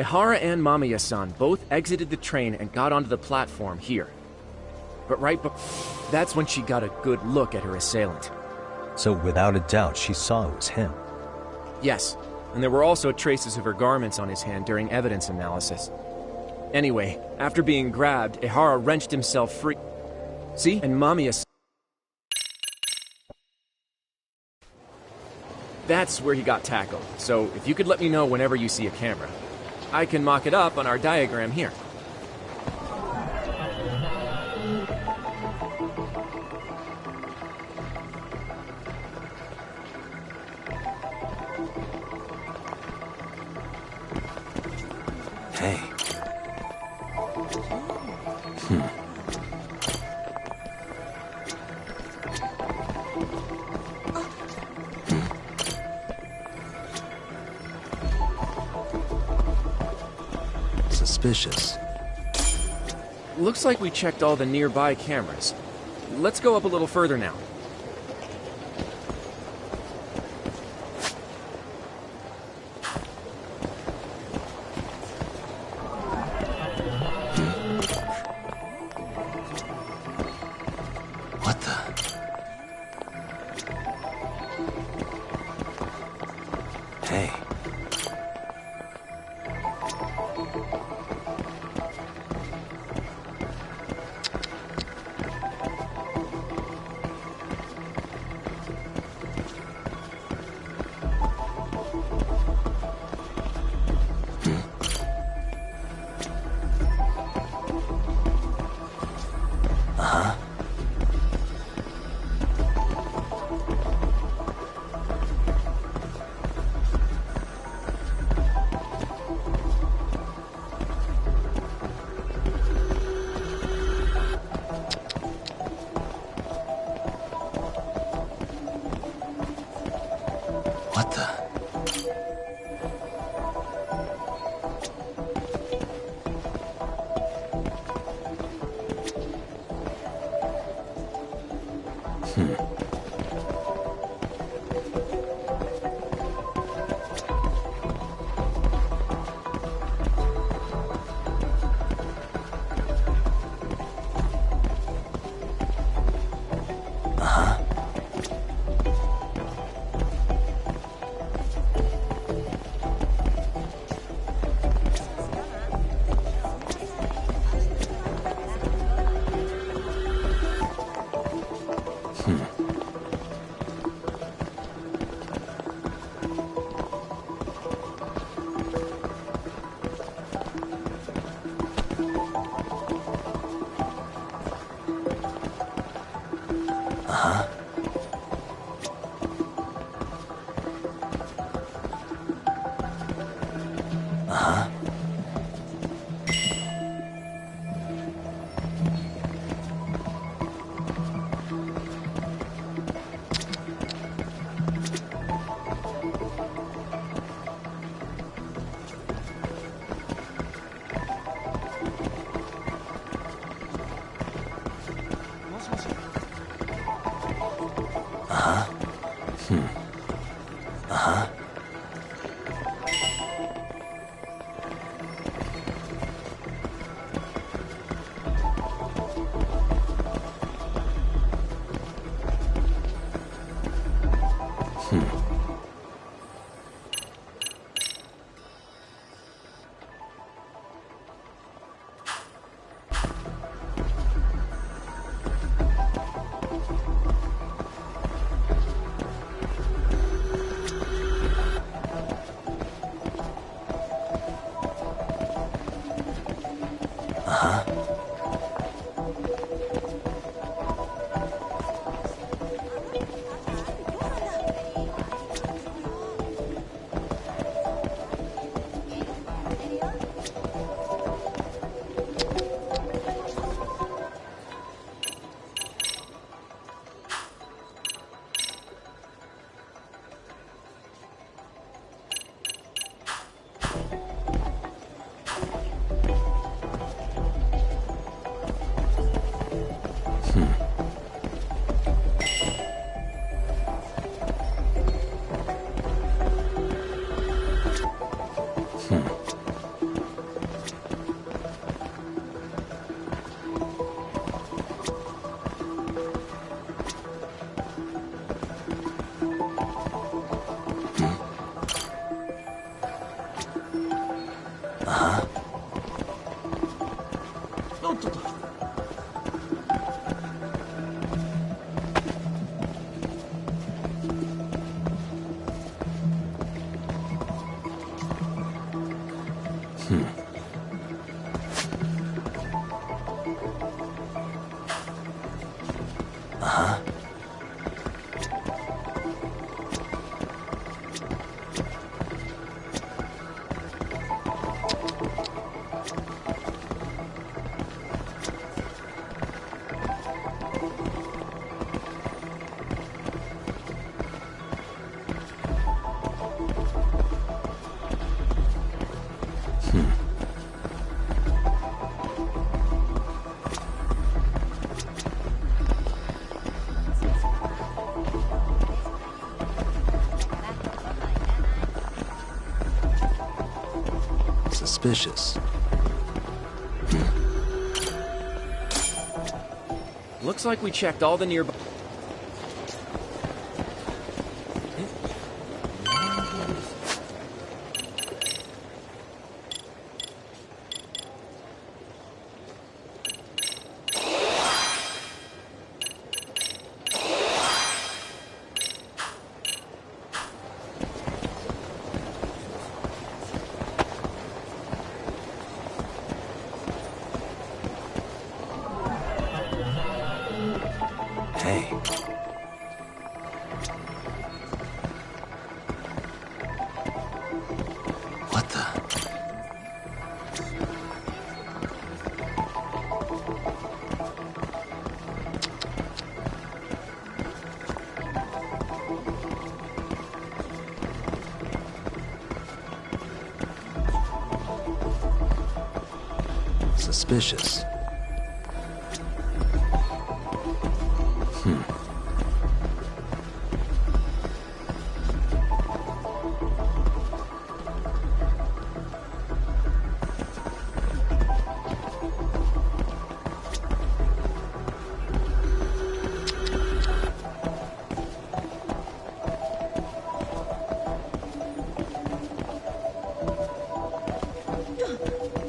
Ehara and Mamiya-san both exited the train and got onto the platform here. But that's when she got a good look at her assailant. So without a doubt, she saw it was him. Yes, and there were also traces of her garments on his hand during evidence analysis. Anyway, after being grabbed, Ehara wrenched himself free. See? And Mamiya... That's where he got tackled, so if you could let me know whenever you see a camera. I can mock it up on our diagram here. Hey. Suspicious. Looks like we checked all the nearby cameras. Let's go up a little further now. What the? Hey. What the? Suspicious. Looks like we checked all the nearby... Hey. What the? Suspicious.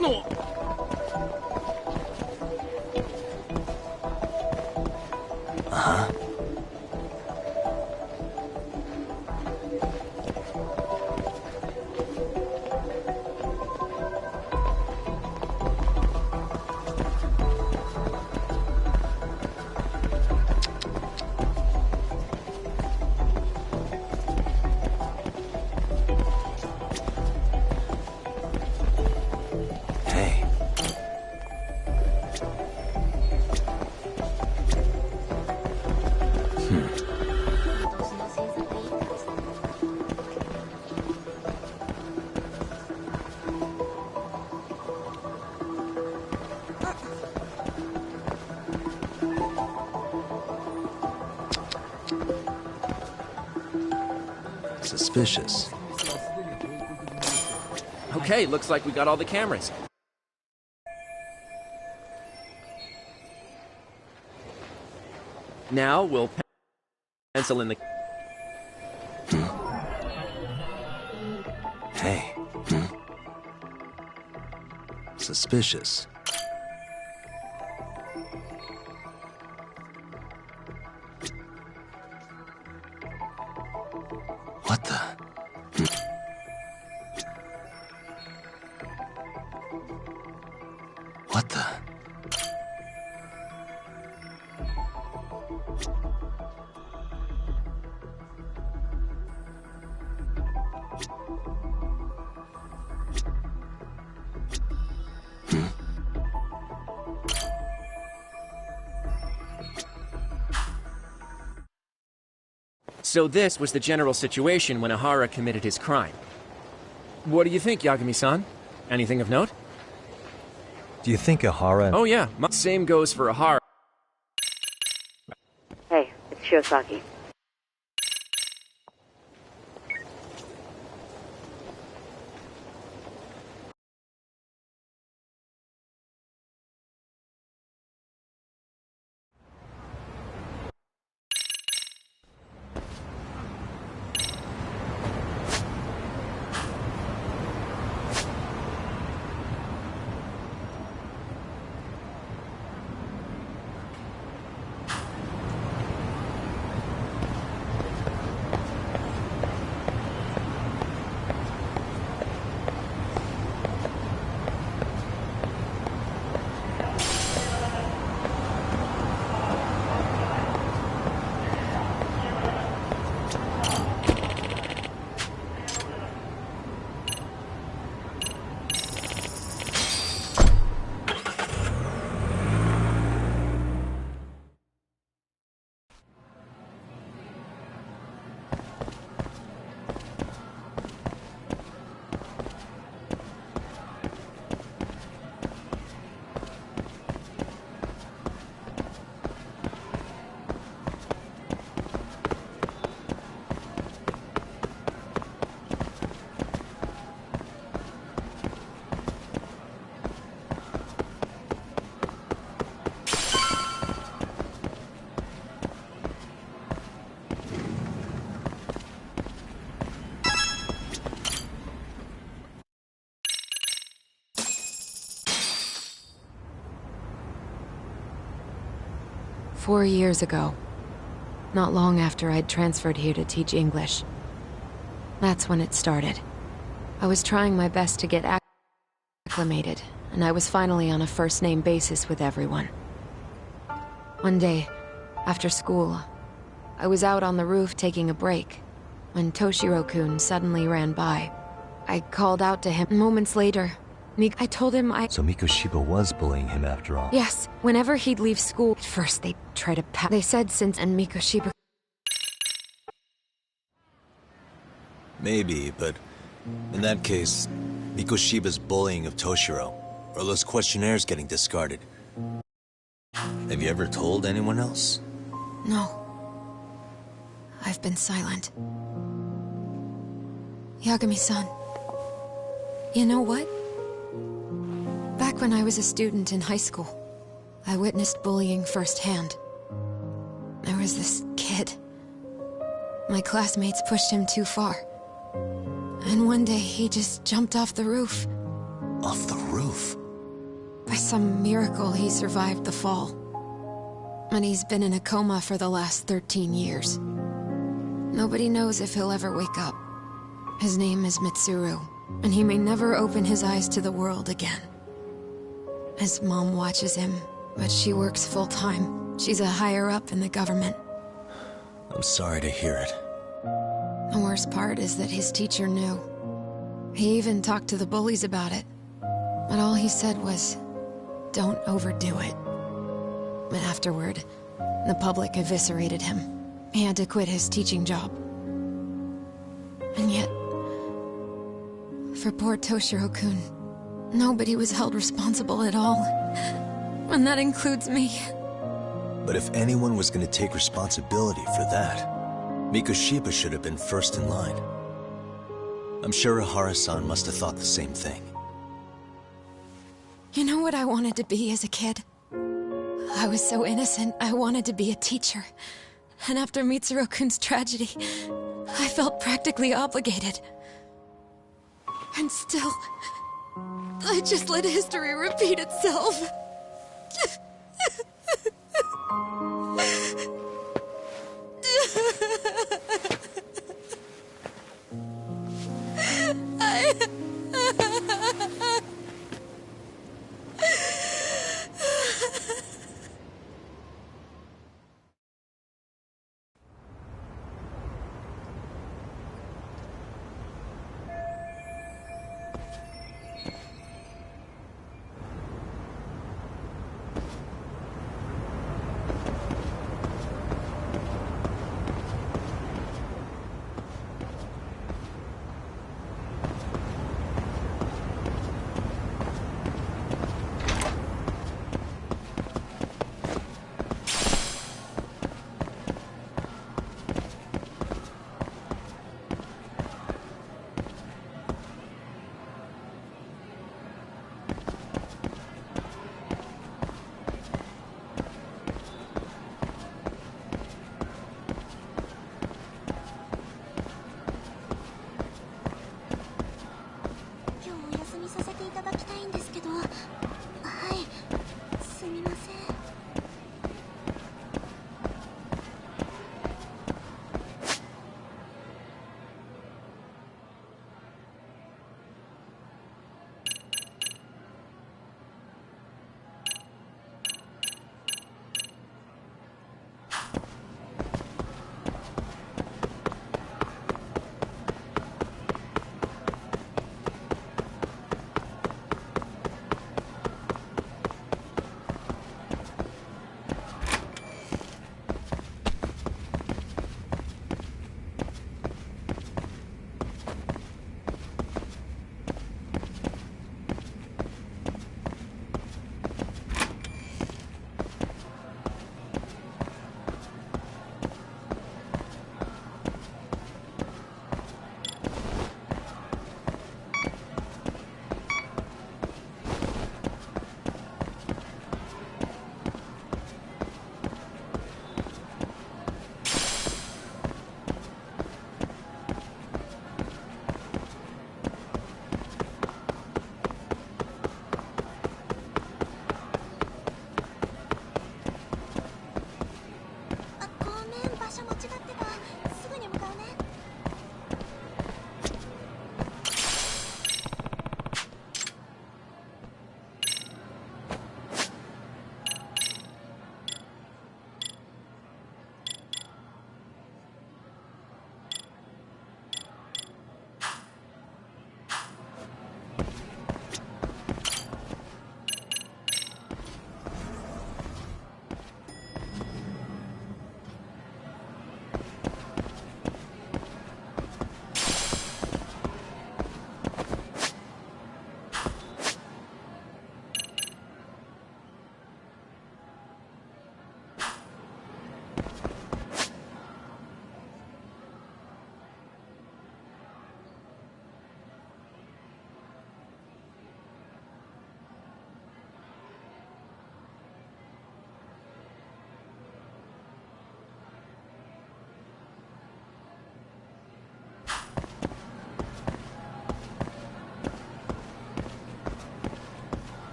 Hey. Suspicious. Okay, looks like we got all the cameras. Now we'll pencil in the... Hey. Suspicious. What the? What the? So this was the general situation when Ihara committed his crime. What do you think, Yagami-san? Anything of note? Do you think Ihara... Oh yeah, same goes for Ihara. Hey, it's Shiosaki. 4 years ago. Not long after I'd transferred here to teach English. That's when it started. I was trying my best to get acclimated, and I was finally on a first-name basis with everyone. One day, after school, I was out on the roof taking a break, when Toshiro-kun suddenly ran by. I called out to him. Moments later, I told him So Mikoshiba was bullying him after all. Yes, whenever he'd leave school, at first they'd try to They said since and Mikoshiba... Maybe, but in that case, Mikoshiba's bullying of Toshiro, or those questionnaires getting discarded. Have you ever told anyone else? No. I've been silent. Yagami-san. You know what? Back when I was a student in high school, I witnessed bullying firsthand. There was this kid. My classmates pushed him too far. And one day he just jumped off the roof. Off the roof? By some miracle, he survived the fall. And he's been in a coma for the last 13 years. Nobody knows if he'll ever wake up. His name is Mitsuru, and he may never open his eyes to the world again. His mom watches him, but she works full-time. She's a higher-up in the government. I'm sorry to hear it. The worst part is that his teacher knew. He even talked to the bullies about it. But all he said was, don't overdo it. But afterward, the public eviscerated him. He had to quit his teaching job. And yet, for poor Toshiro-kun, nobody was held responsible at all. And that includes me. But if anyone was going to take responsibility for that, Mikoshiba should have been first in line. I'm sure Ihara-san must have thought the same thing. You know what I wanted to be as a kid? I was so innocent, I wanted to be a teacher. And after Mitsuru-kun's tragedy, I felt practically obligated. And still, I just let history repeat itself.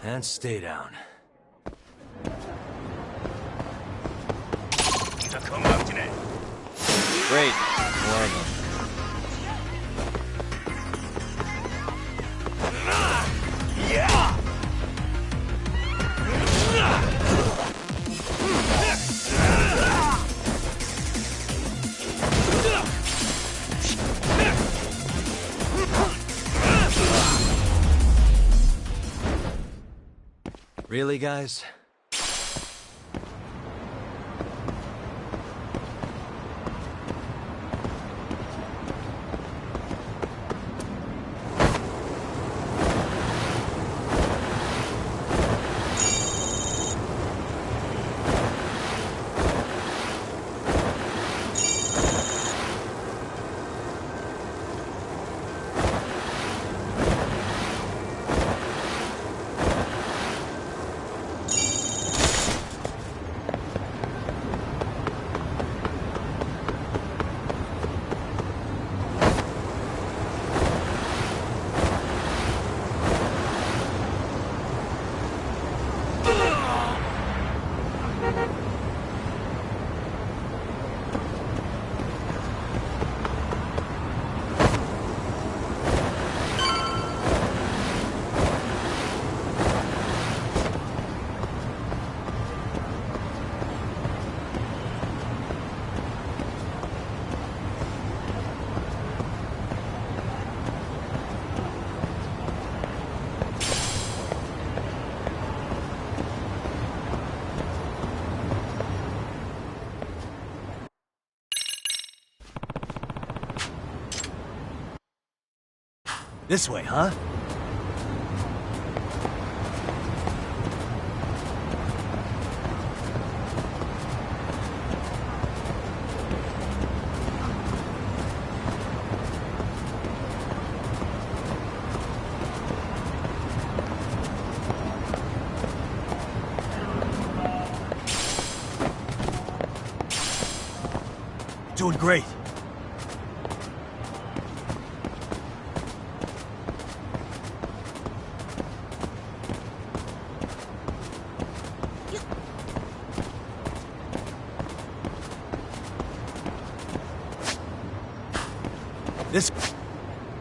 And stay down. Great. More of them. Really, guys? This way, huh? Doing great. This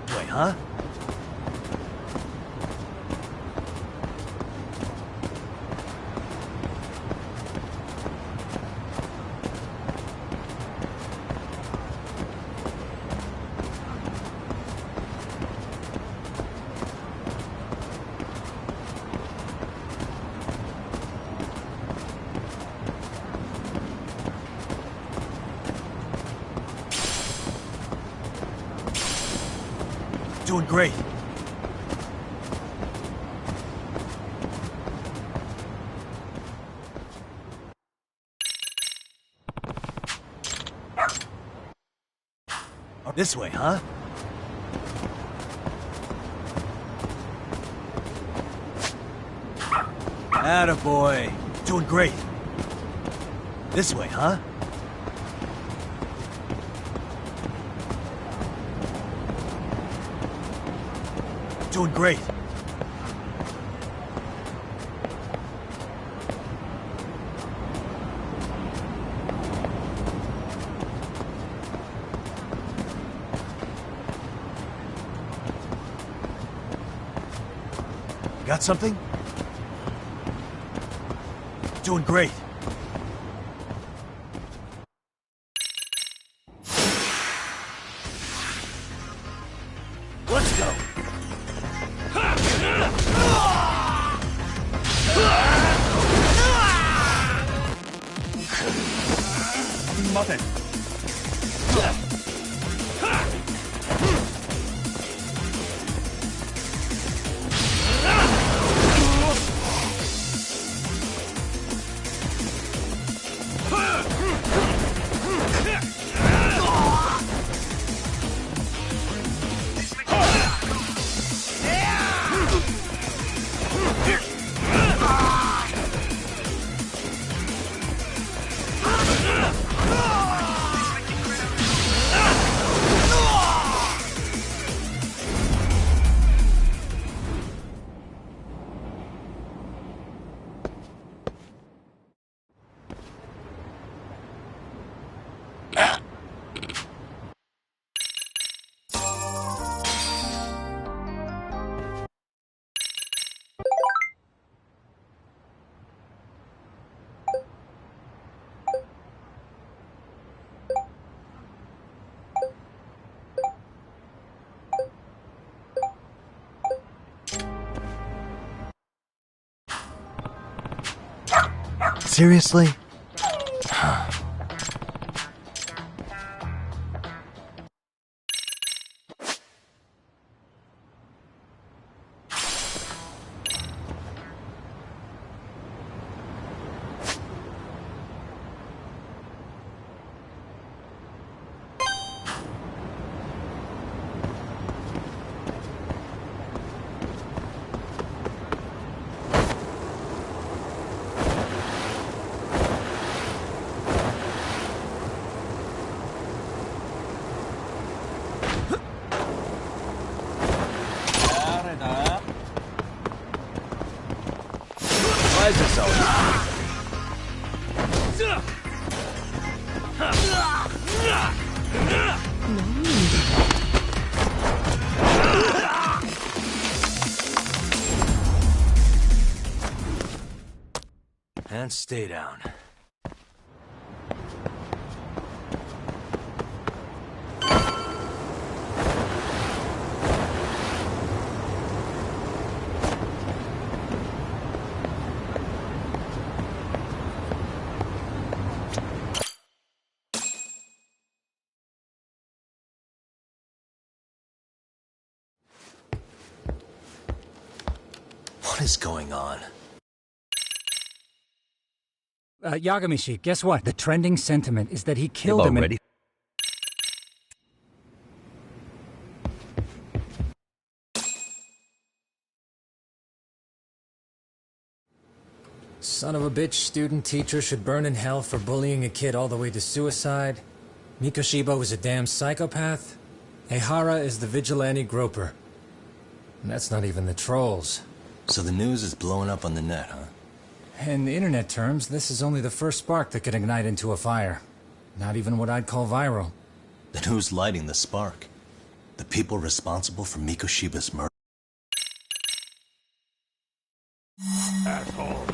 way, huh? Doing great. This way, huh? Attaboy. Doing great. This way, huh? Doing great. Got something? Doing great. Let's go. Nothing. Seriously? Why is this always... And stay down. What is going on? Yagamishi, guess what? The trending sentiment is that he killed him already? Son of a bitch student teacher should burn in hell for bullying a kid all the way to suicide. Mikoshiba was a damn psychopath. Ehara is the vigilante groper. And that's not even the trolls. So the news is blowing up on the net, huh? In internet terms, this is only the first spark that could ignite into a fire. Not even what I'd call viral. Then who's lighting the spark? The people responsible for Mikoshiba's murder? Asshole.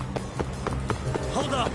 Hold up!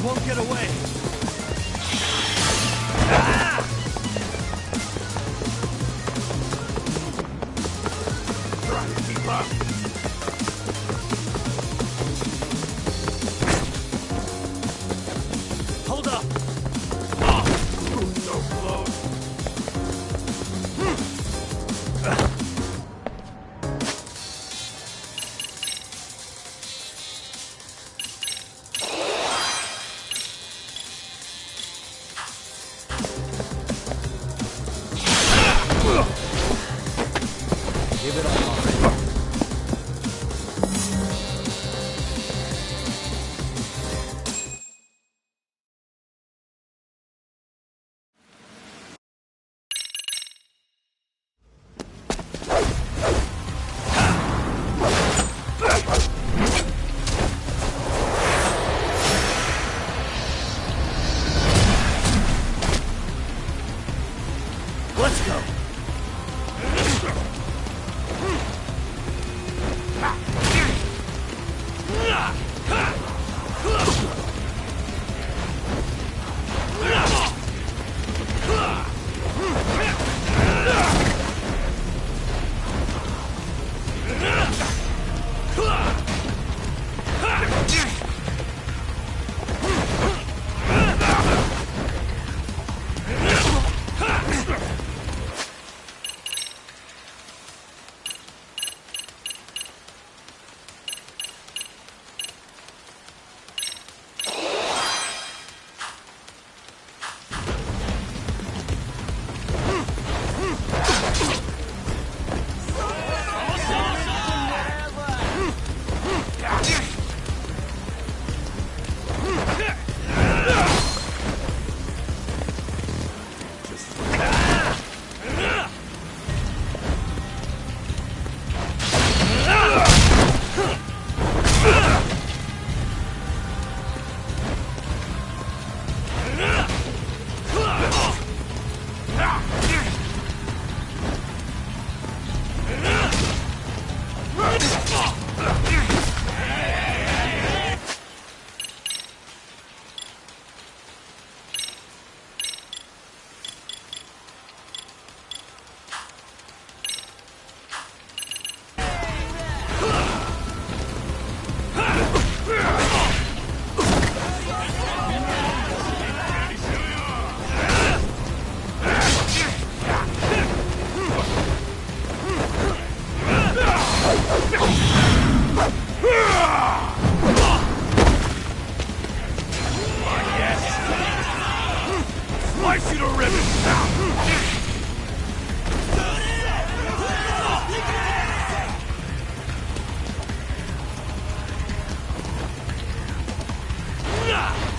Won't get away. Try to keep up. Hold up. So close.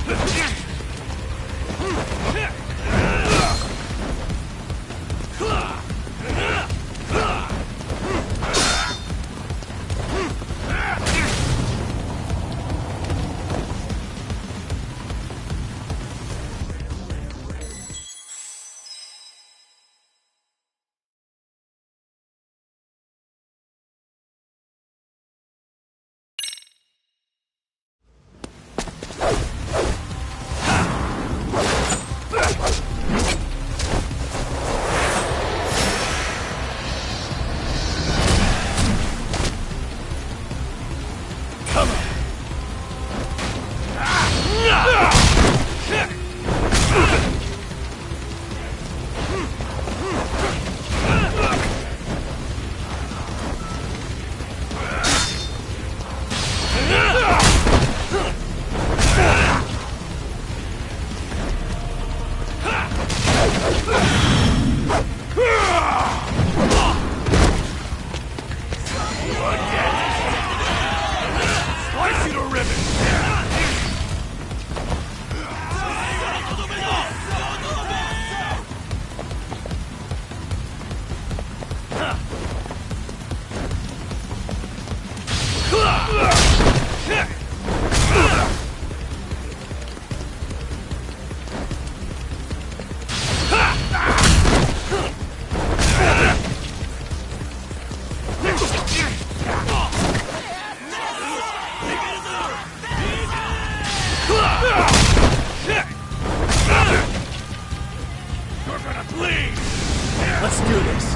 Let's do this.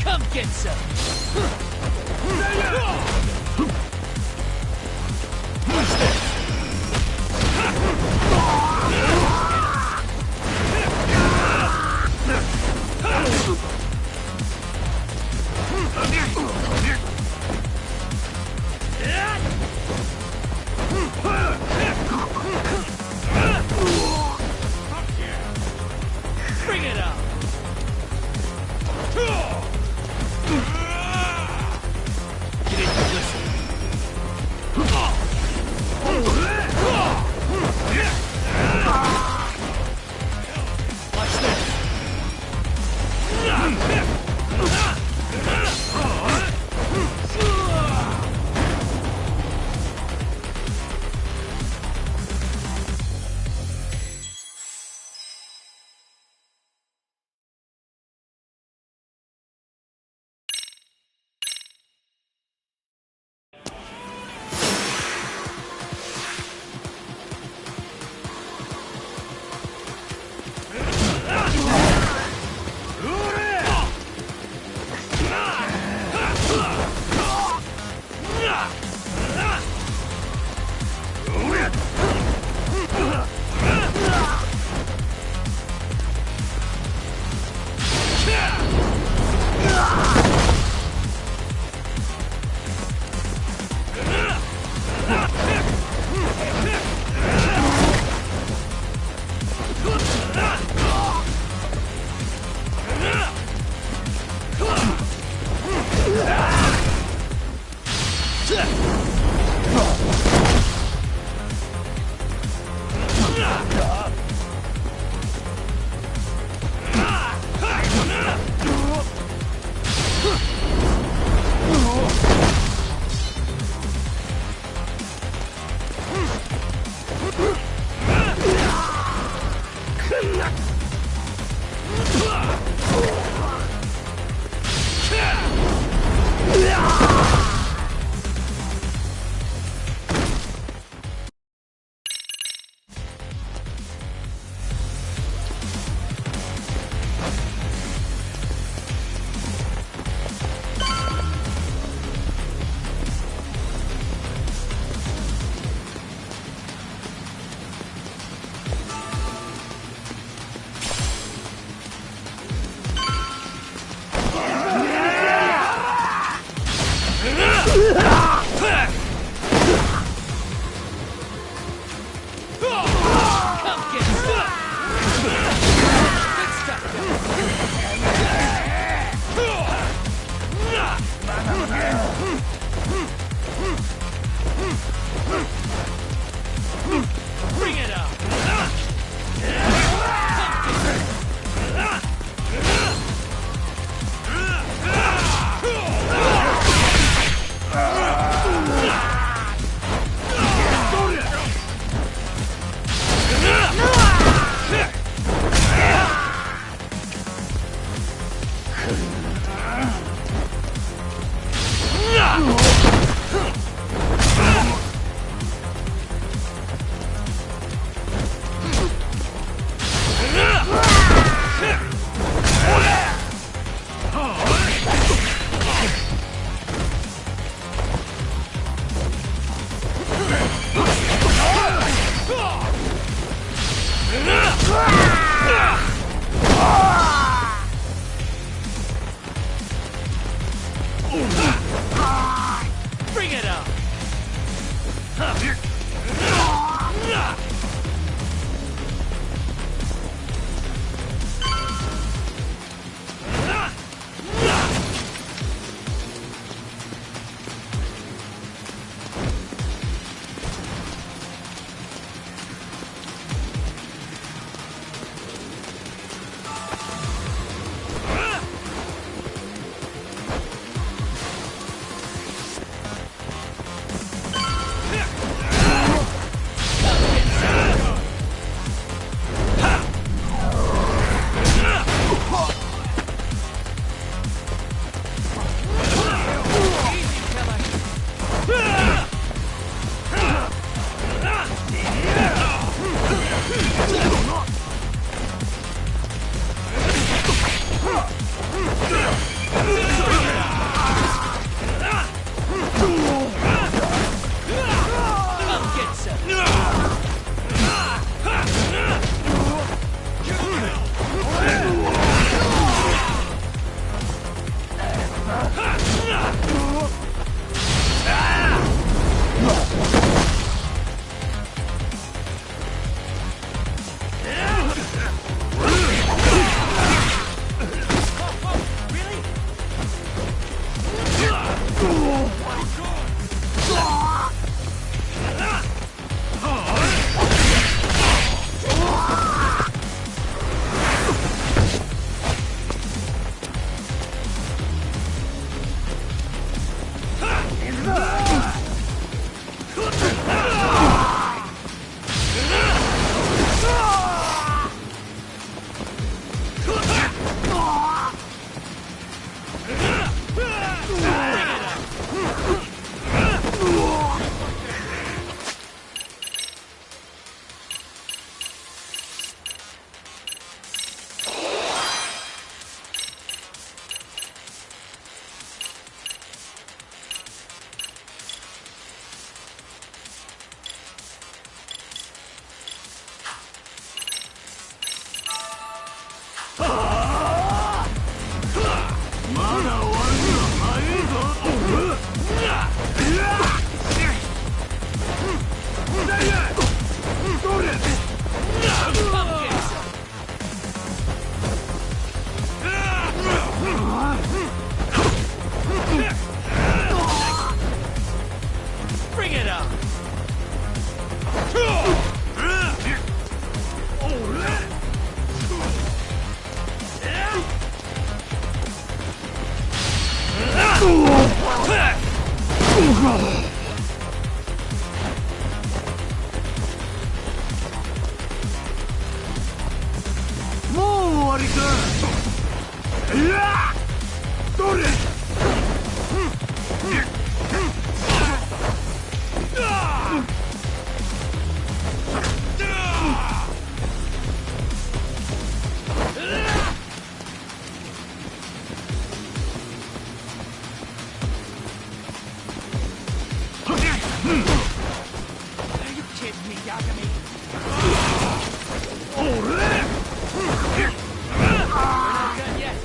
Come get some! Bring it up! Get into listen. Watch this. Bring it up! Bring it on! Are you kidding me, Yagami? We're not done yet.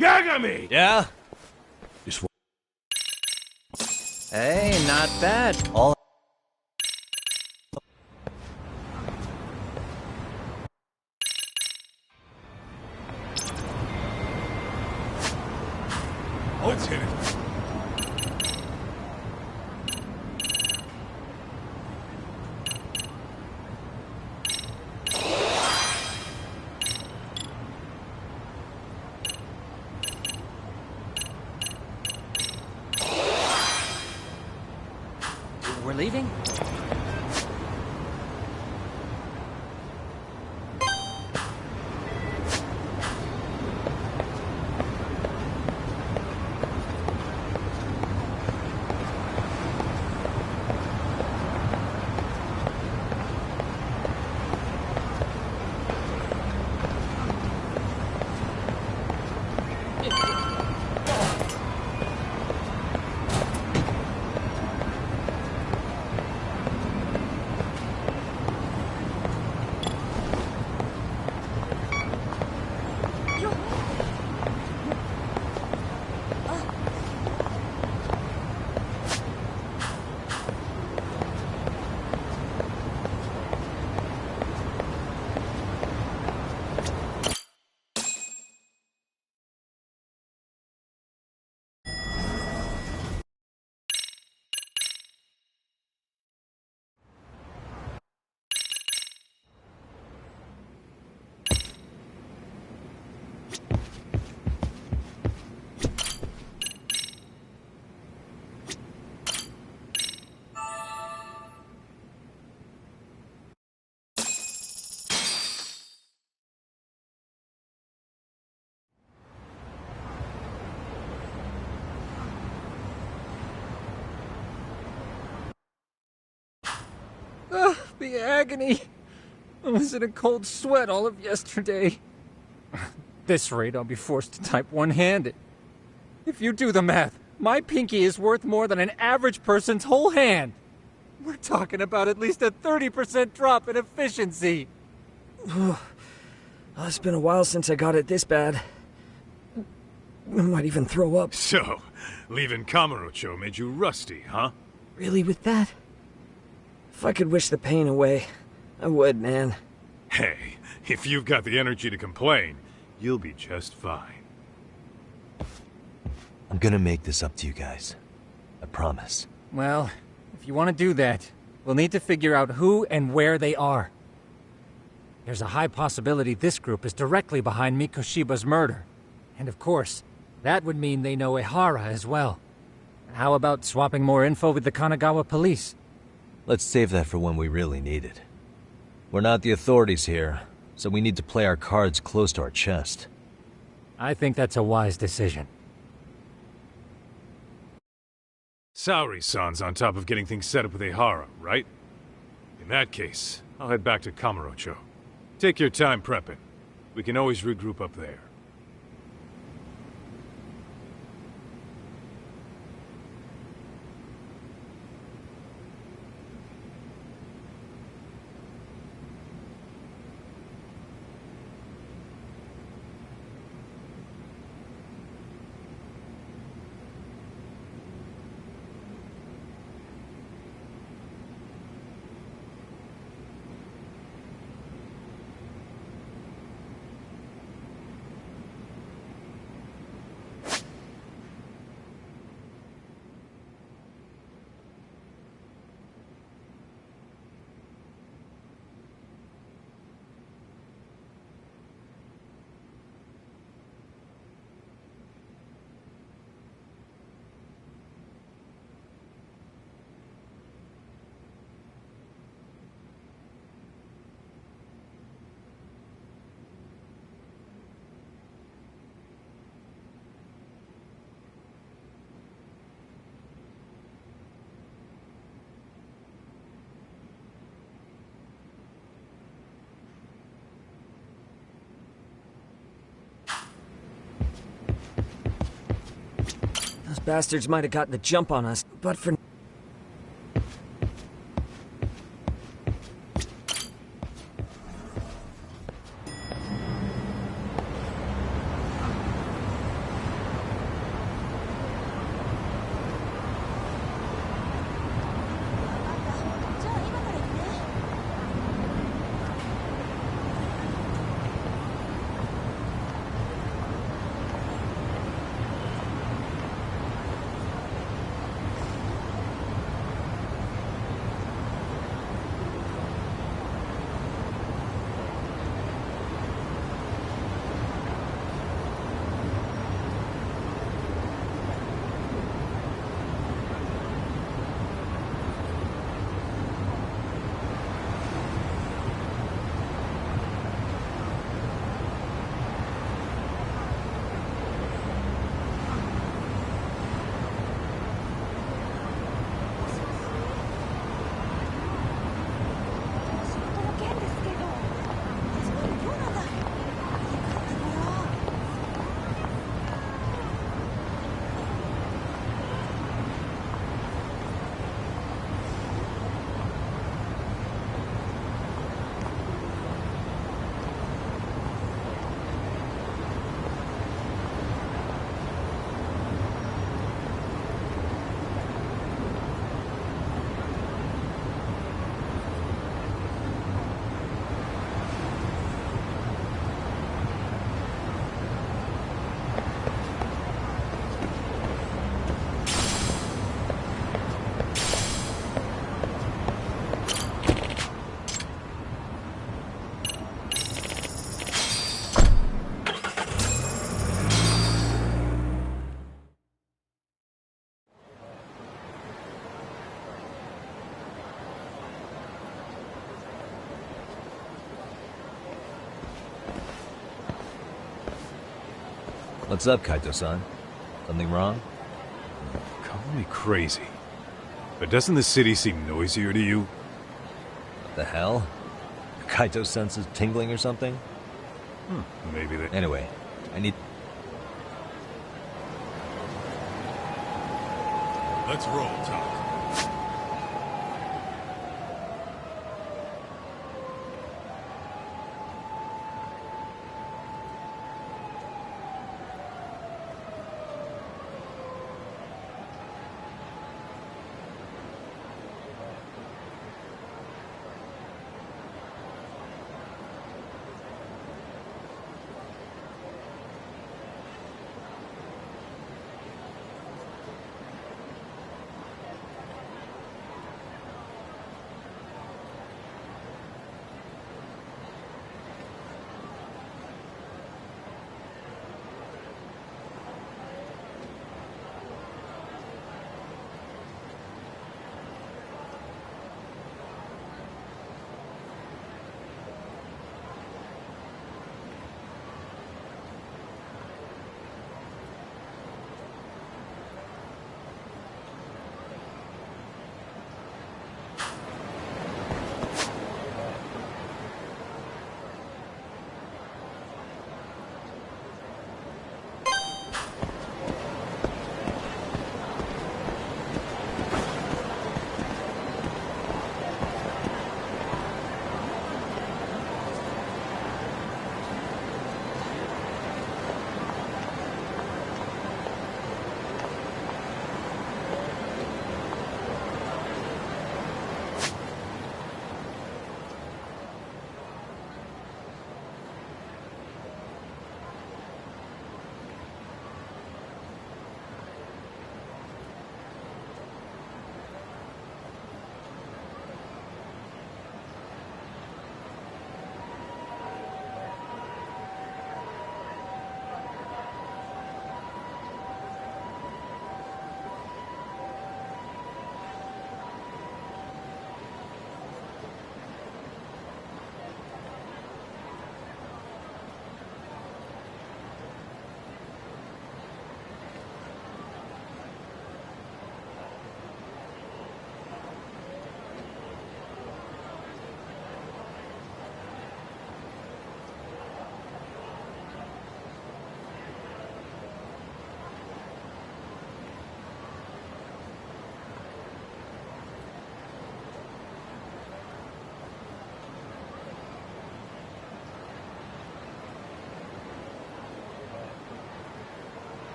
Yagami! Yeah? Just Hey, not bad. All let's hit it. We're leaving? The agony. I was in a cold sweat all of yesterday. At this rate, I'll be forced to type one-handed. If you do the math, my pinky is worth more than an average person's whole hand. We're talking about at least a 30% drop in efficiency. It's been a while since I got it this bad. I might even throw up. So, leaving Kamurocho made you rusty, huh? Really with that? If I could wish the pain away, I would, man. Hey, if you've got the energy to complain, you'll be just fine. I'm gonna make this up to you guys. I promise. Well, if you want to do that, we'll need to figure out who and where they are. There's a high possibility this group is directly behind Mikoshiba's murder. And of course, that would mean they know Ehara as well. How about swapping more info with the Kanagawa police? Let's save that for when we really need it. We're not the authorities here, so we need to play our cards close to our chest. I think that's a wise decision. Saori-san's on top of getting things set up with Ehara, right? In that case, I'll head back to Kamurocho. Take your time prepping. We can always regroup up there. Those bastards might have gotten the jump on us, but for... What's up, Kaito-san? Something wrong? Call me crazy, but doesn't the city seem noisier to you? The hell? Kaito's senses tingling or something? Maybe they... Anyway, I need... Let's roll, Tom.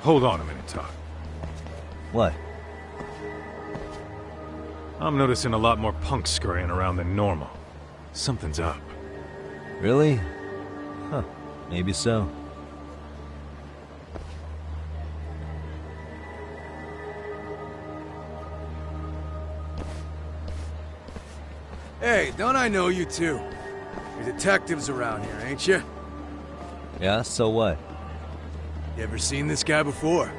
Hold on a minute, Todd. What? I'm noticing a lot more punks scurrying around than normal. Something's up. Really? Huh. Maybe so. Hey, don't I know you two? You're detectives around here, ain't you? Yeah, so what? You ever seen this guy before?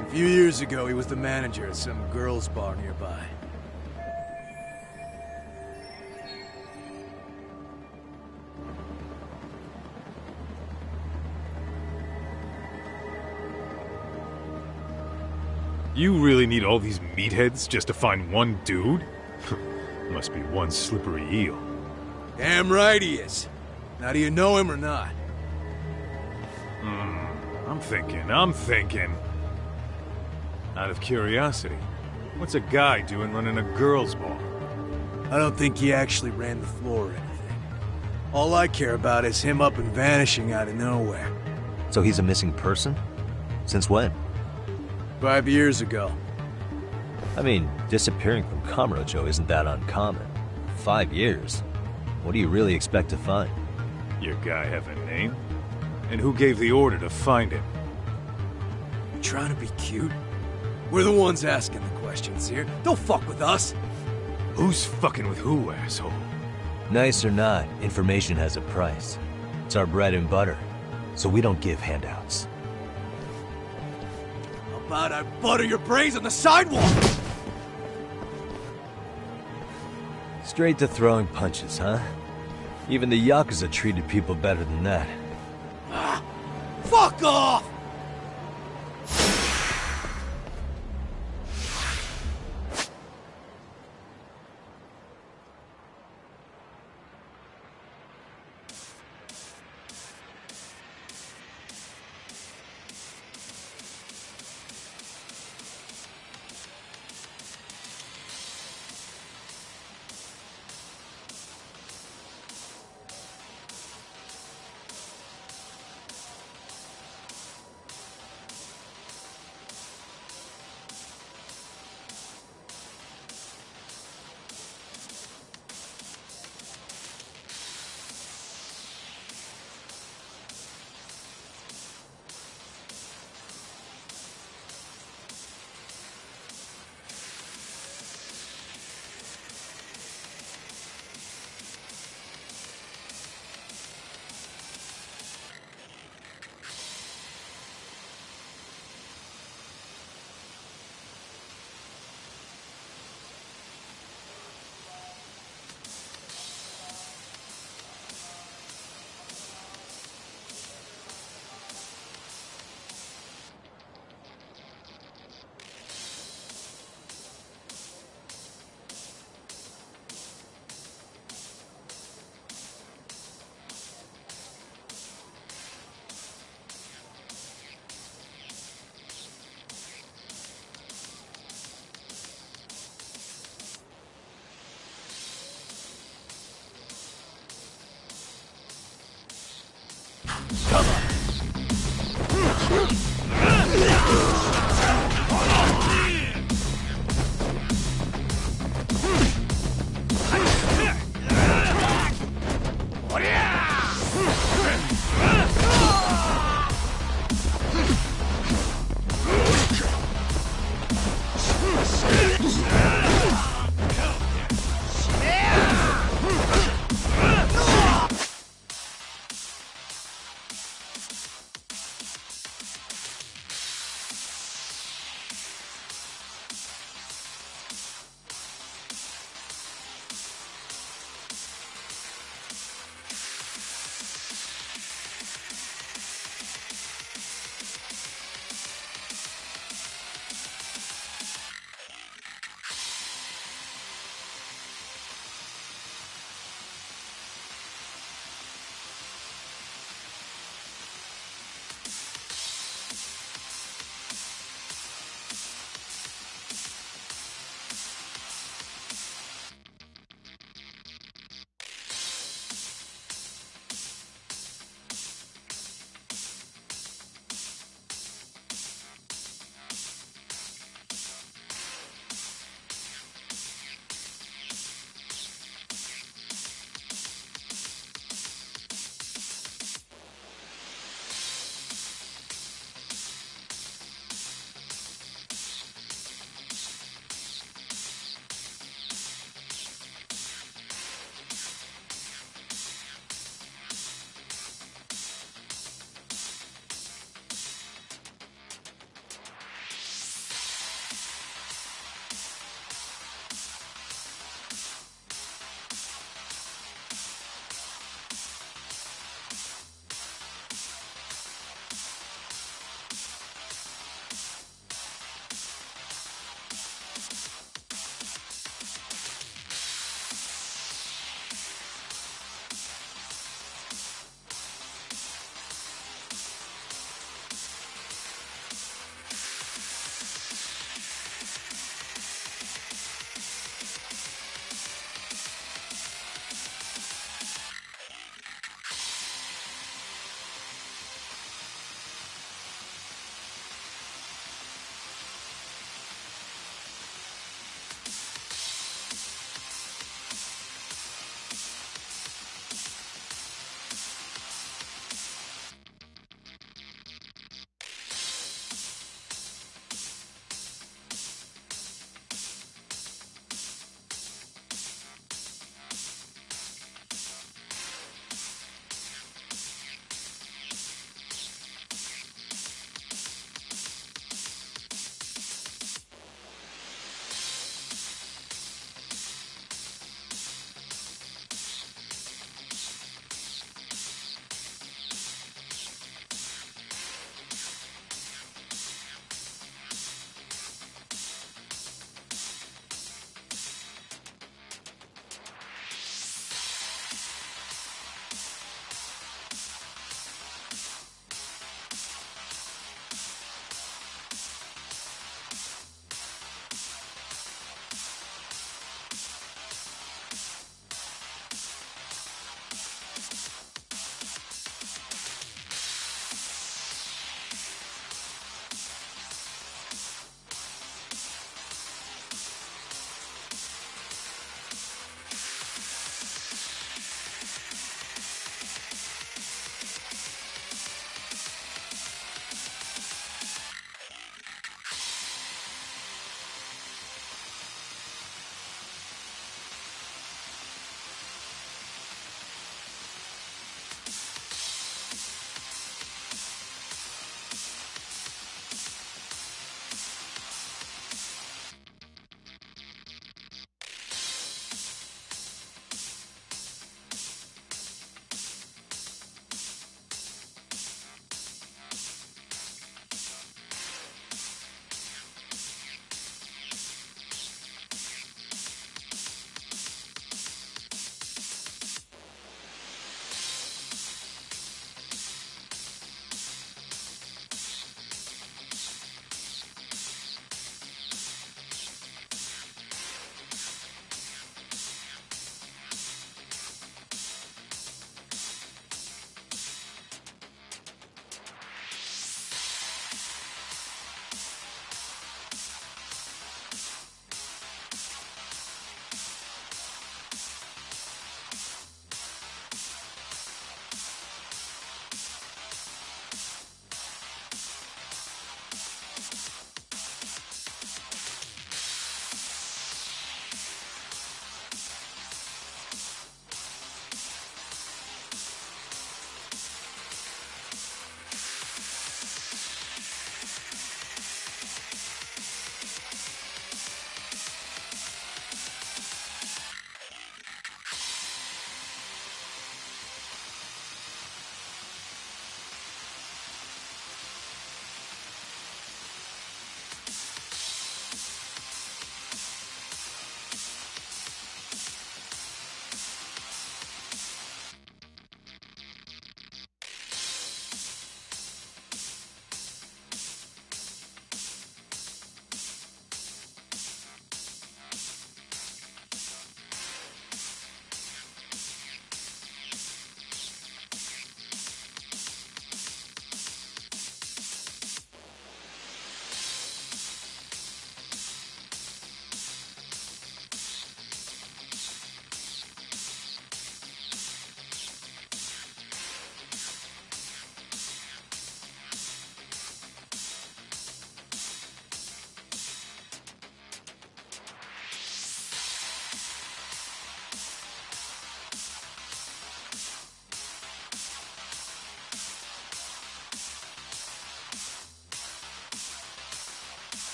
A few years ago, he was the manager at some girls' bar nearby. You really need all these meatheads just to find one dude? Must be one slippery eel. Damn right he is. Now, do you know him or not? I'm thinking. Out of curiosity, what's a guy doing running a girls' bar? I don't think he actually ran the floor or anything. All I care about is him up and vanishing out of nowhere. So he's a missing person? Since when? 5 years ago. I mean, disappearing from Kamurocho isn't that uncommon. 5 years? What do you really expect to find? Your guy have a name? And who gave the order to find him? You trying to be cute? We're the ones asking the questions here. Don't fuck with us. Who's fucking with who, asshole? Nice or not, information has a price. It's our bread and butter, so we don't give handouts. How about I butter your brains on the sidewalk? Straight to throwing punches, huh? Even the Yakuza treated people better than that. Fuck off!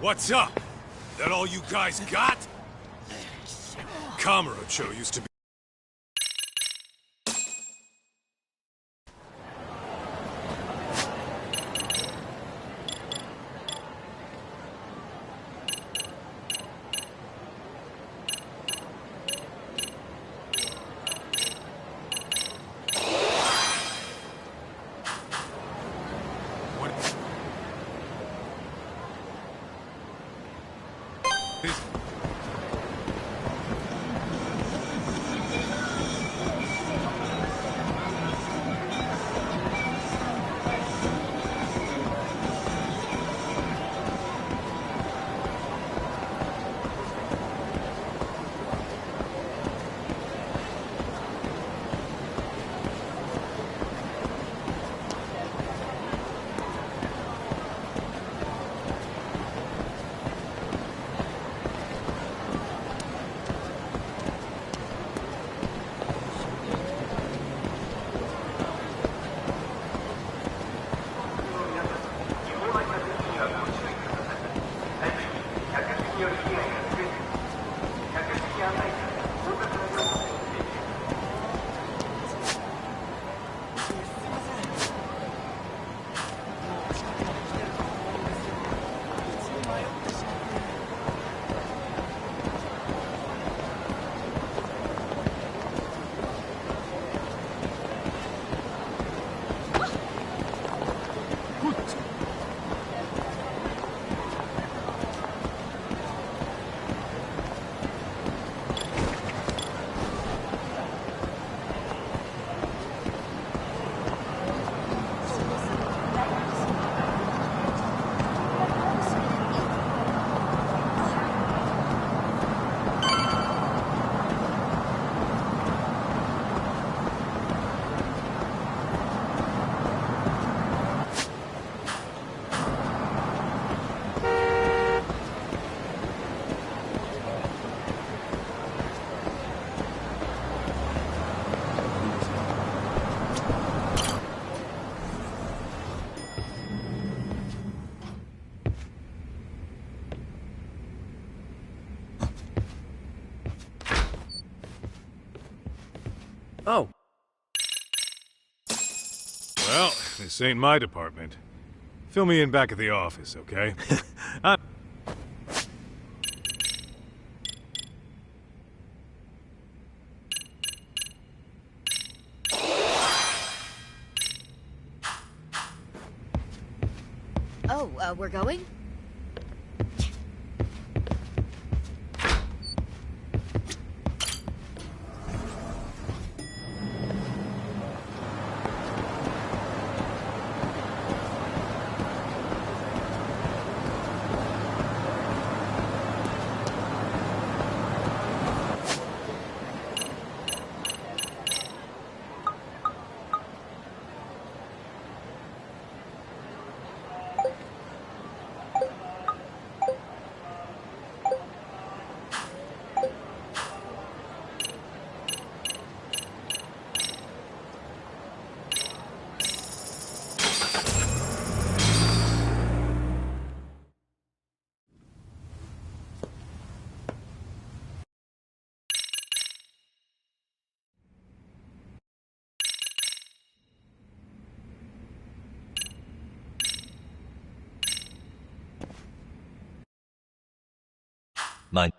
What's up? That all you guys got? Kamurocho used to be... Oh. Well, this ain't my department. Fill me in back at the office, okay? We're going? Mine.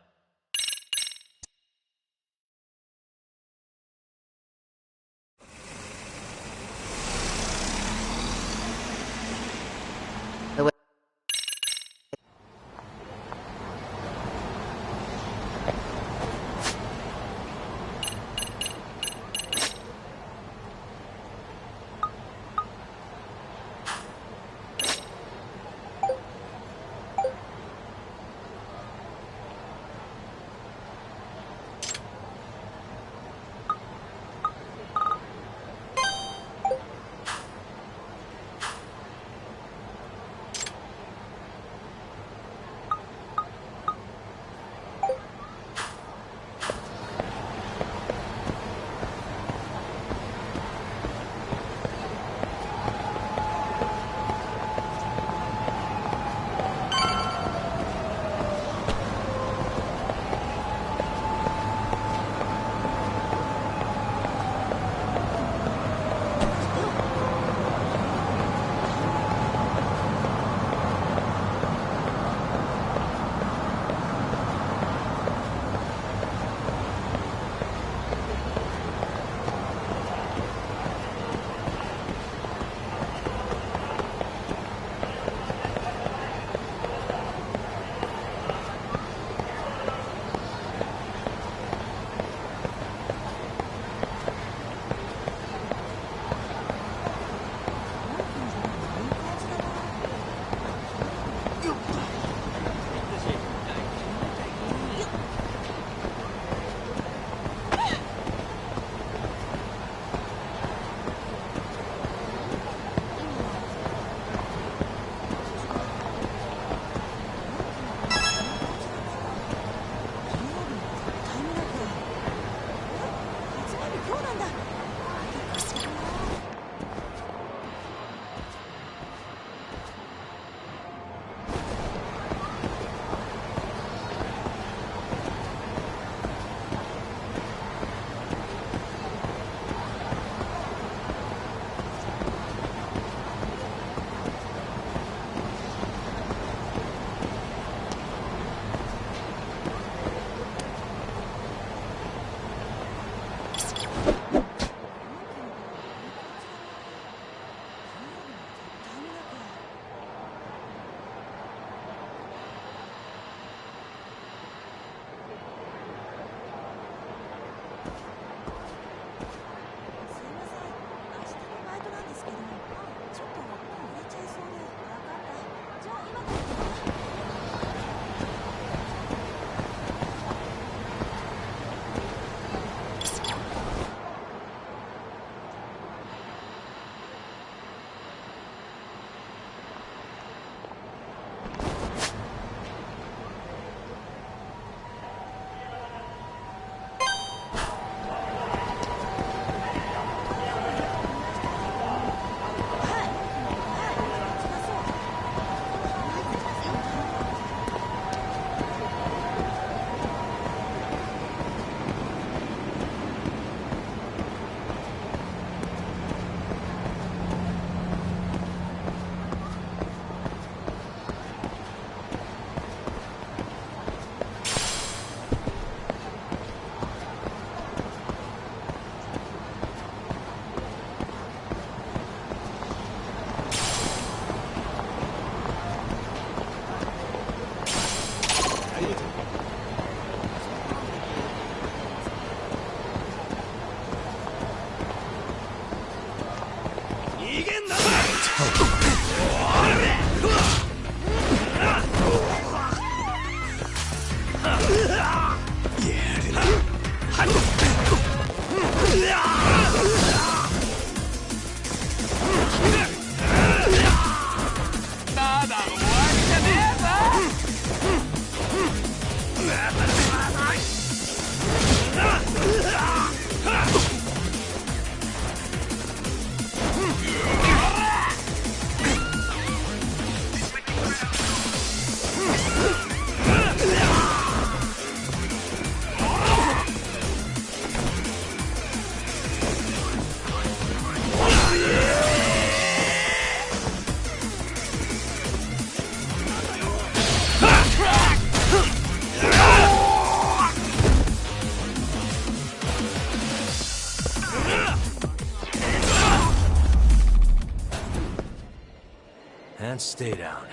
And stay down.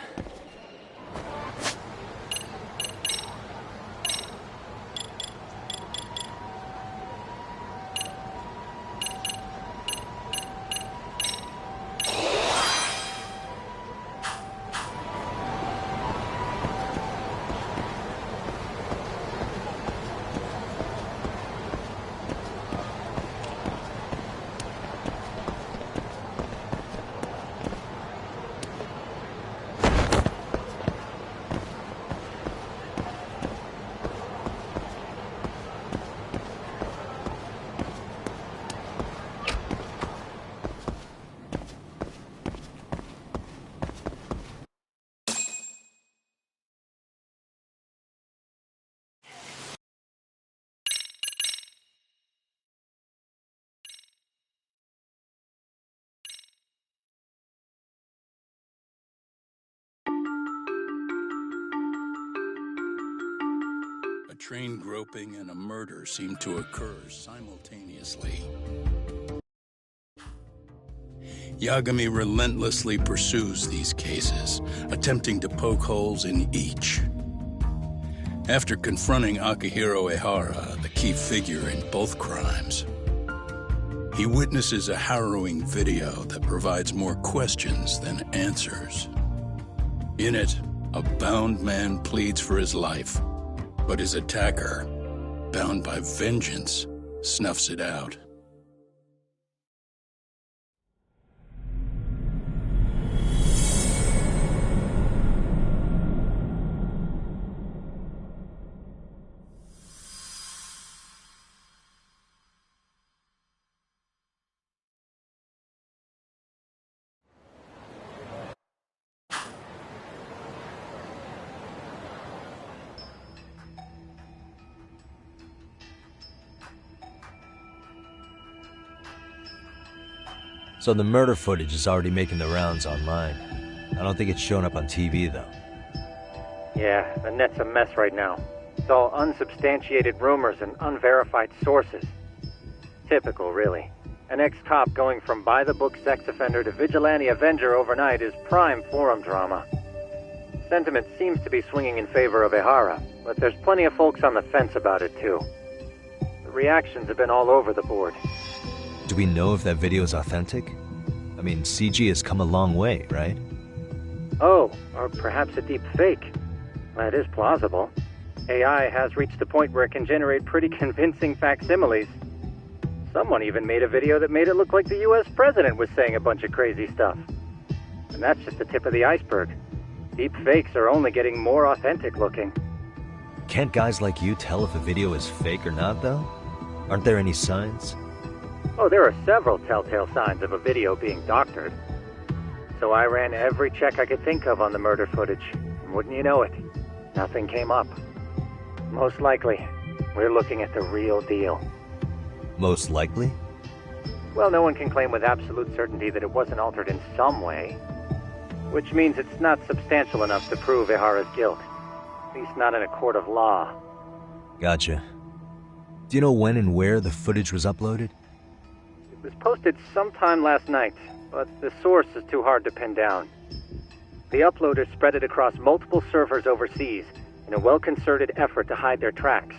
A train groping and a murder seem to occur simultaneously. Yagami relentlessly pursues these cases, attempting to poke holes in each. After confronting Akihiro Ehara, the key figure in both crimes, he witnesses a harrowing video that provides more questions than answers. In it, a bound man pleads for his life, but his attacker, bound by vengeance, snuffs it out. So the murder footage is already making the rounds online. I don't think it's showing up on TV, though. Yeah, the net's a mess right now. It's all unsubstantiated rumors and unverified sources. Typical, really. An ex-cop going from by-the-book sex offender to vigilante avenger overnight is prime forum drama. Sentiment seems to be swinging in favor of Ehara, but there's plenty of folks on the fence about it too. The reactions have been all over the board. Do we know if that video is authentic? I mean, CG has come a long way, right? Oh, or perhaps a deep fake. That is plausible. AI has reached the point where it can generate pretty convincing facsimiles. Someone even made a video that made it look like the US president was saying a bunch of crazy stuff. And that's just the tip of the iceberg. Deep fakes are only getting more authentic looking. Can't guys like you tell if a video is fake or not, though? Aren't there any signs? Oh, there are several telltale signs of a video being doctored. So I ran every check I could think of on the murder footage. And wouldn't you know it, nothing came up. Most likely, we're looking at the real deal. Most likely? Well, no one can claim with absolute certainty that it wasn't altered in some way. Which means it's not substantial enough to prove Ehara's guilt. At least not in a court of law. Gotcha. Do you know when and where the footage was uploaded? It was posted sometime last night, but the source is too hard to pin down. The uploaders spread it across multiple servers overseas in a well-concerted effort to hide their tracks.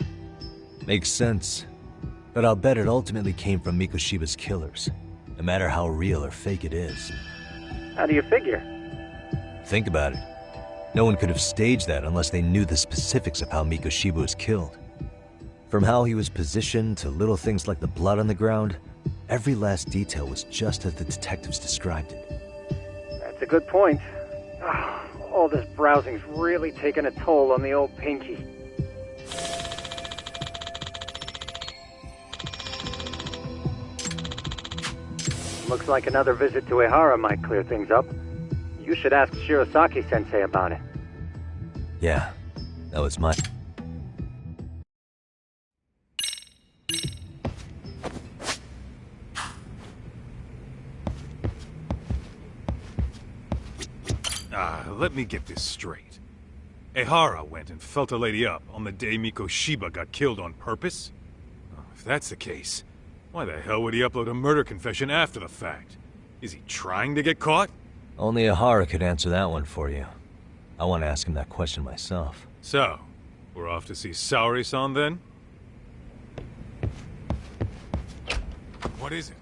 Makes sense. But I'll bet it ultimately came from Mikoshiba's killers, no matter how real or fake it is. How do you figure? Think about it. No one could have staged that unless they knew the specifics of how Mikoshiba was killed. From how he was positioned to little things like the blood on the ground, every last detail was just as the detectives described it. That's a good point. All this browsing's really taken a toll on the old pinky. Looks like another visit to Ehara might clear things up. You should ask Shirosaki-sensei about it. Yeah, that was my... Let me get this straight. Ehara went and felt a lady up on the day Mikoshiba got killed on purpose? Oh, if that's the case, why the hell would he upload a murder confession after the fact? Is he trying to get caught? Only Ehara could answer that one for you. I want to ask him that question myself. So, we're off to see Saori-san then? What is it?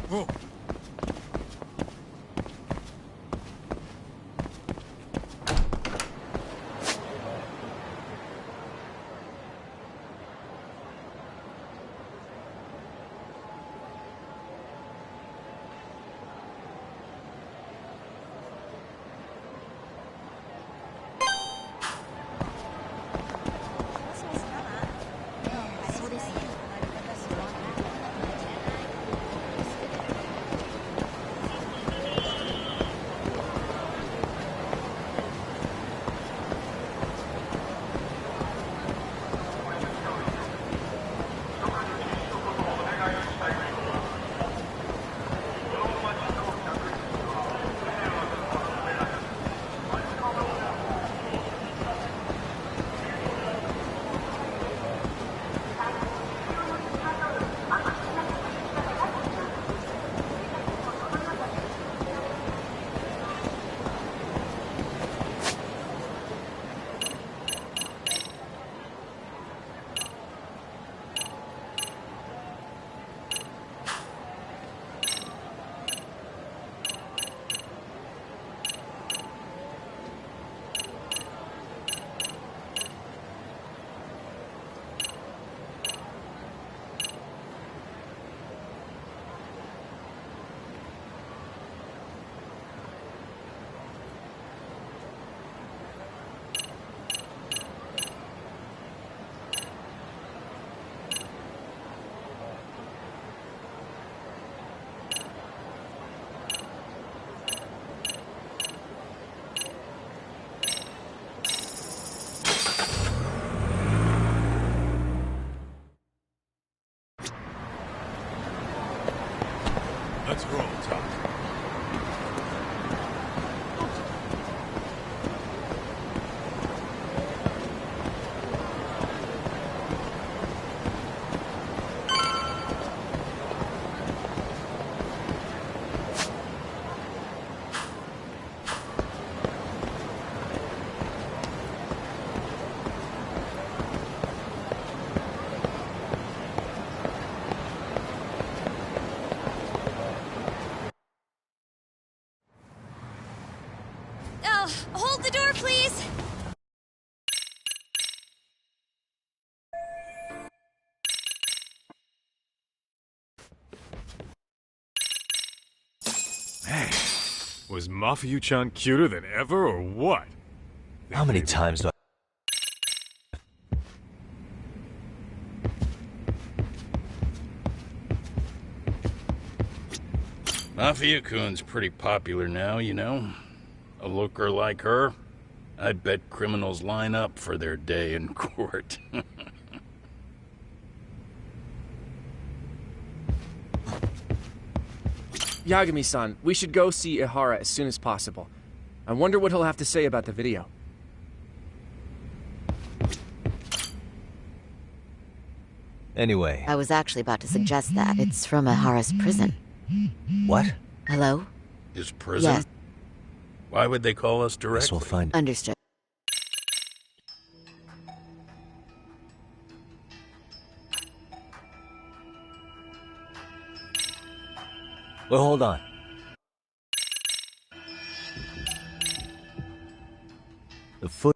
Whoa. Let's roll, Todd. Hold the door, please! Hey, was Mafuyu-chan cuter than ever, or what? How many times do Mafia-kun's pretty popular now, you know. A looker like her, I bet criminals line up for their day in court. Yagami-san, we should go see Ihara as soon as possible. I wonder what he'll have to say about the video. Anyway. I was actually about to suggest that. It's from Ihara's prison. What? Hello? His prison? Yes. Why would they call us directly? Guess we'll find... Understood. Well, hold on. The foot...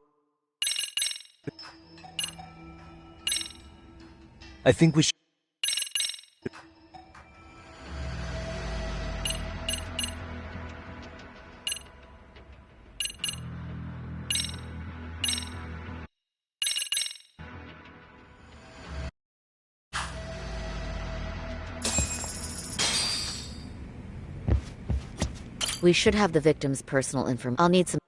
I think we should... We should have the victim's personal information. I'll need some...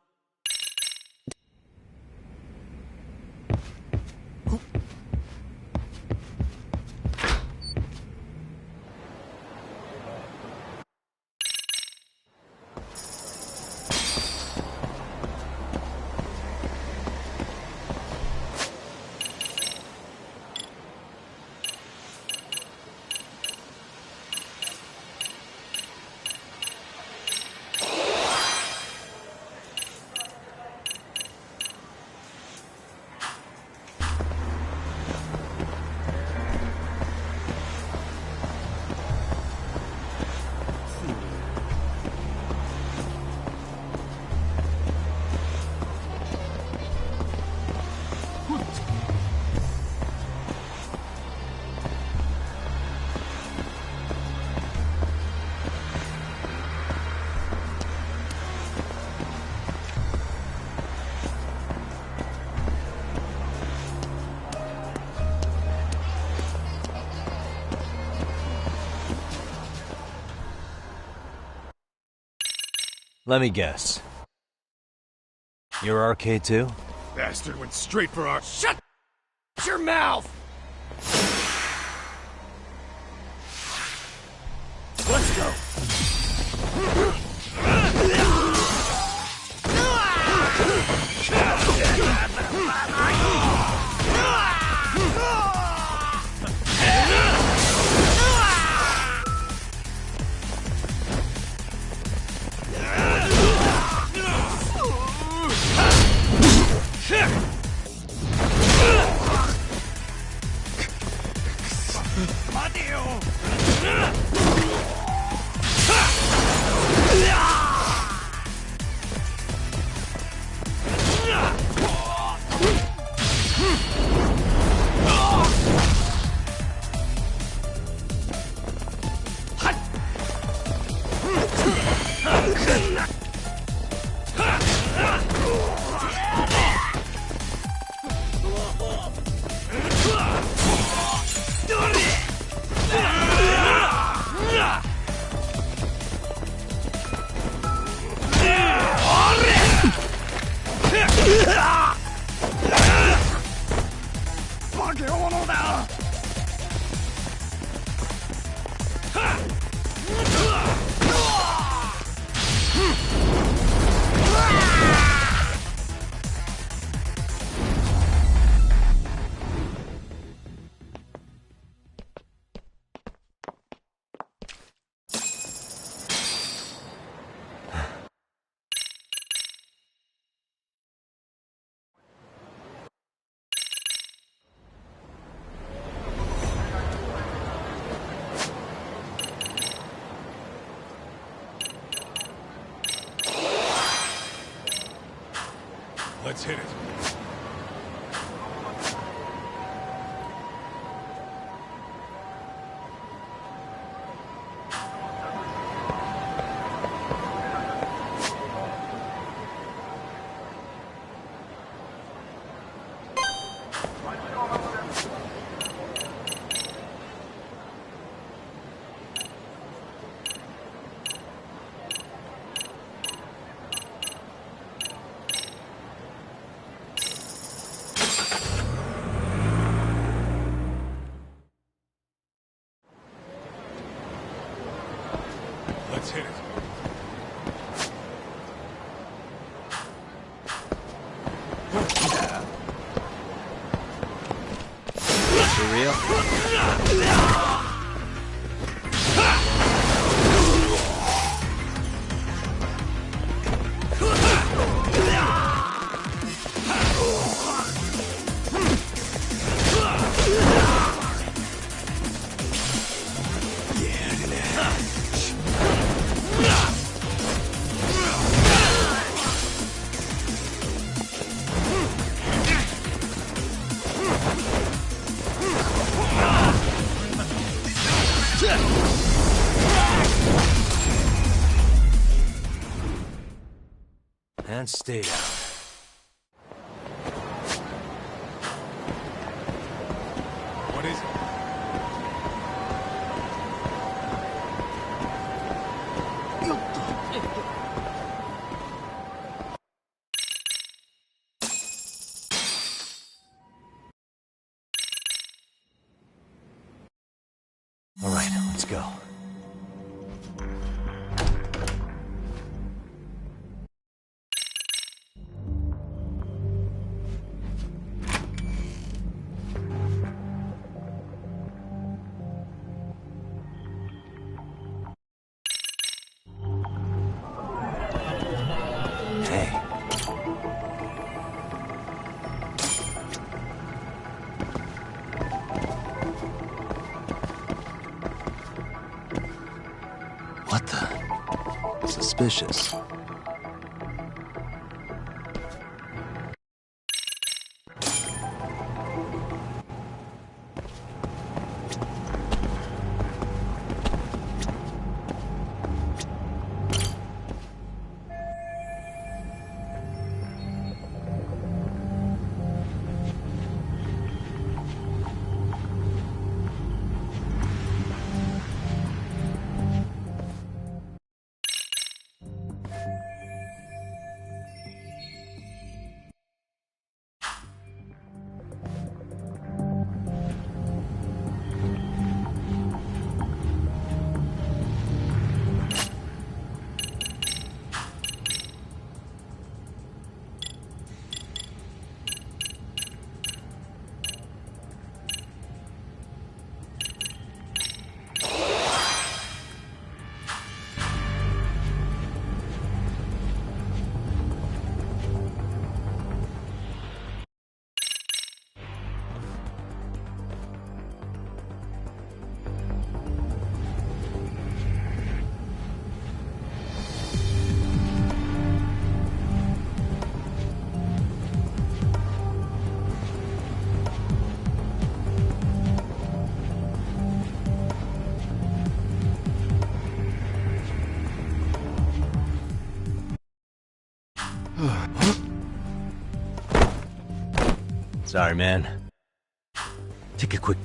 Let me guess. You're arcade too? Bastard went straight for our... Shut your mouth! Let's go! Let's hit it. Let's hit it. For real? And stay down. What is it? All right, let's go. Hey. What the? Suspicious. Sorry, man. Take a quick...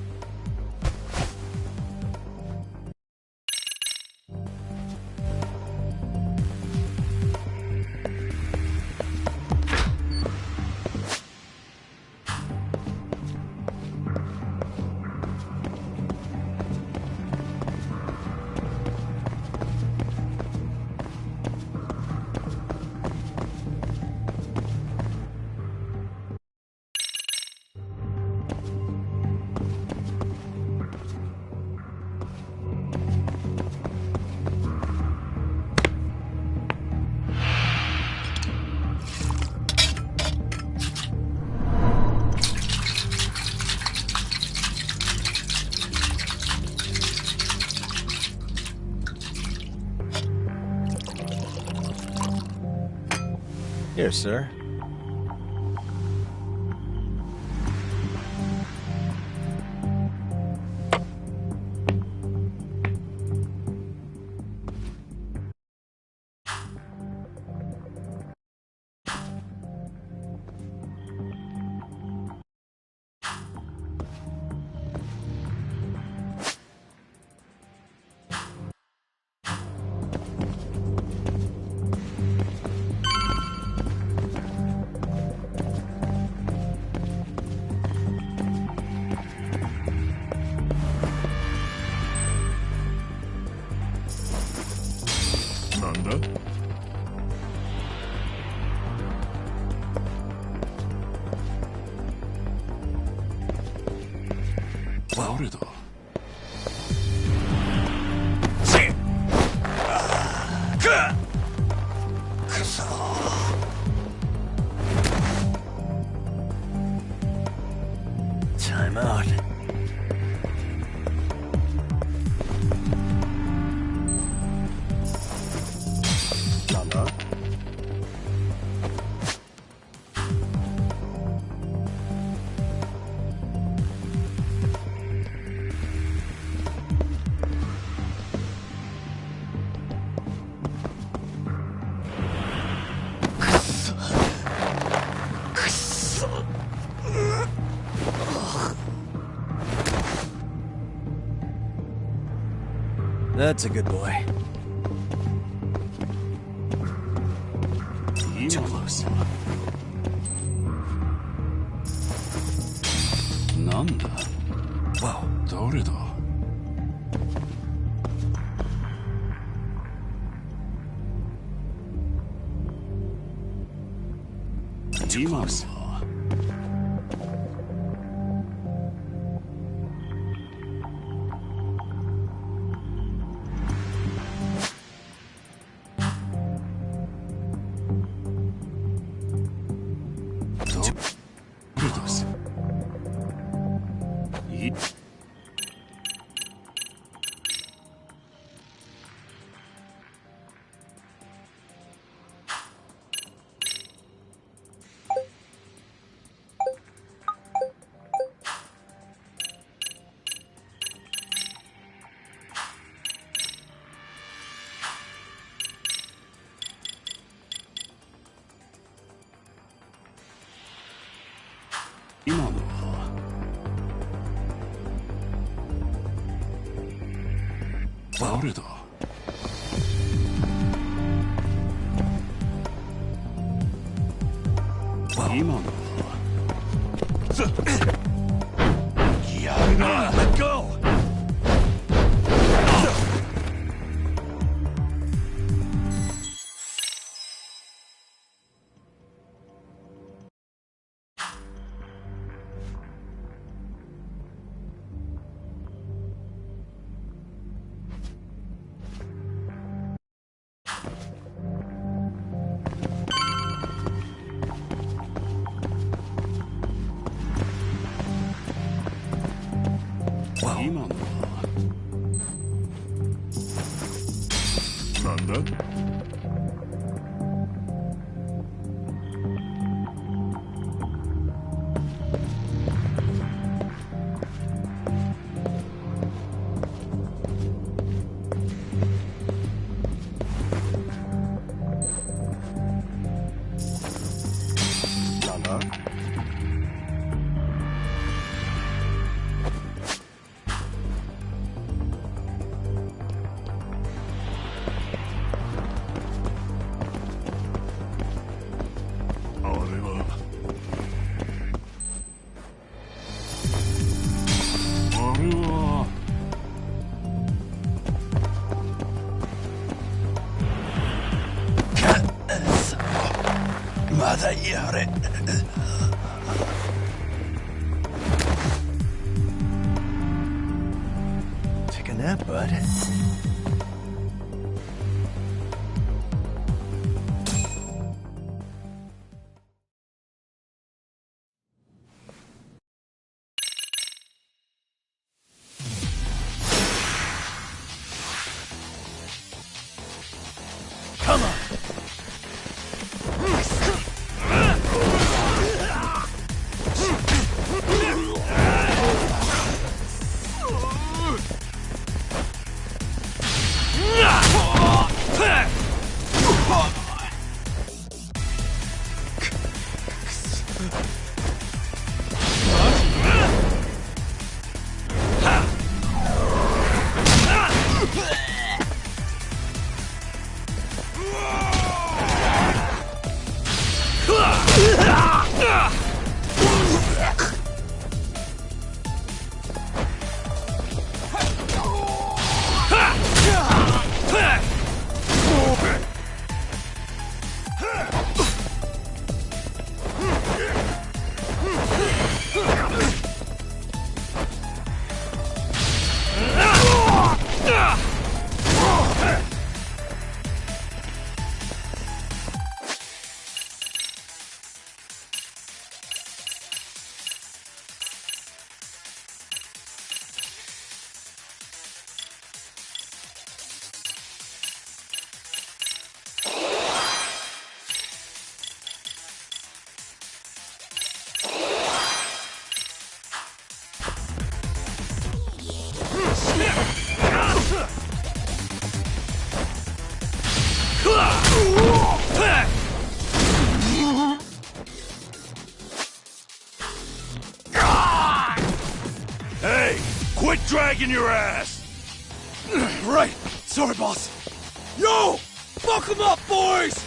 Here, sir. Time out. That's a good boy. Too close. なんだ Whoa. 誰だ Too close. 今のは誰だ 今のは やるな Let go! Wow. 今のはなんだ なんだ まだやれ Take a nap, bud. Come on! dragging your ass! Right! Sorry, boss. Yo! Fuck 'em up, boys!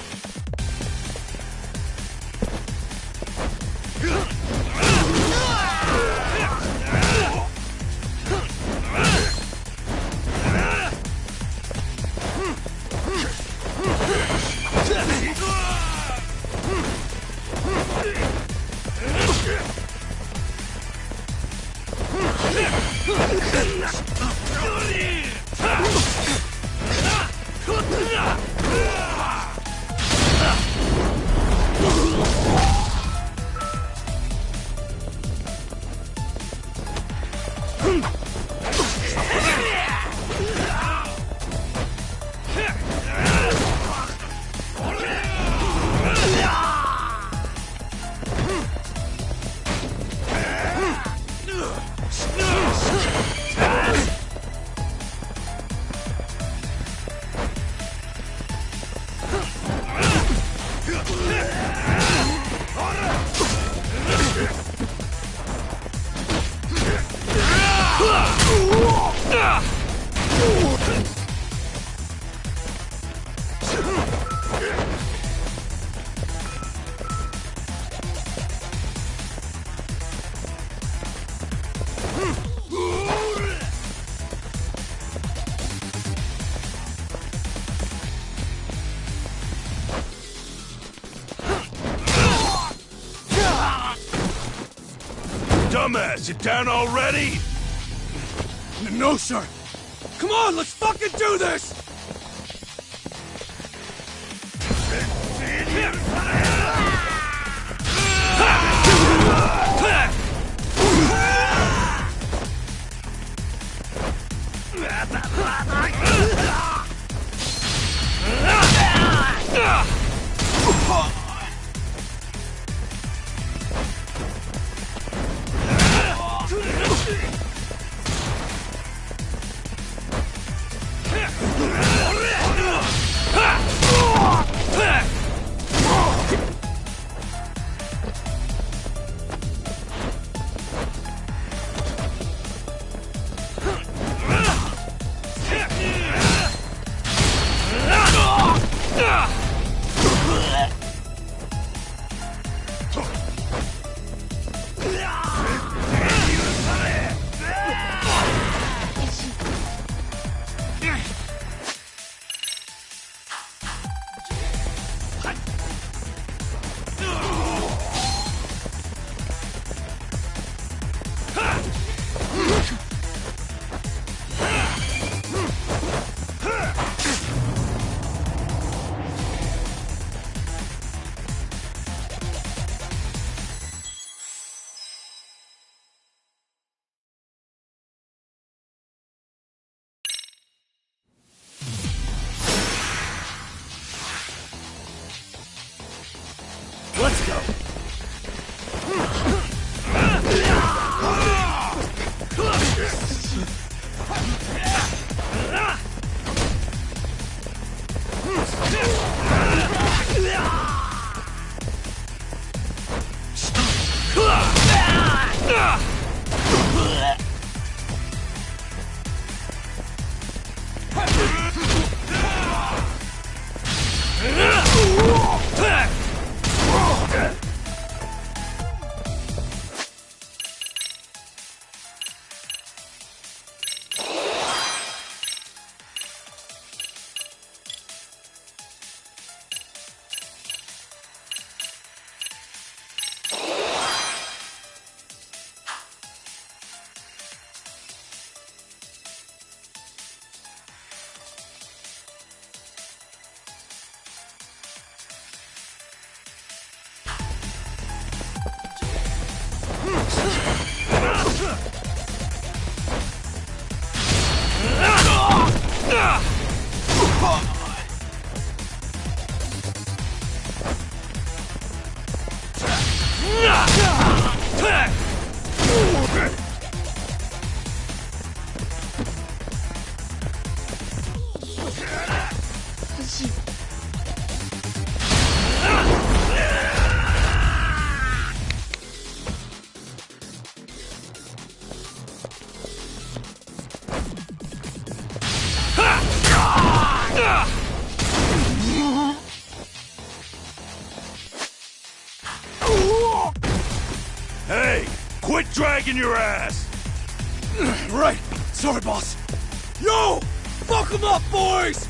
Dumbass, you down already? No, sir. Come on, let's fucking do this! Let's go! dragging your ass! Right. Sorry, boss. Yo! Fuck 'em up, boys!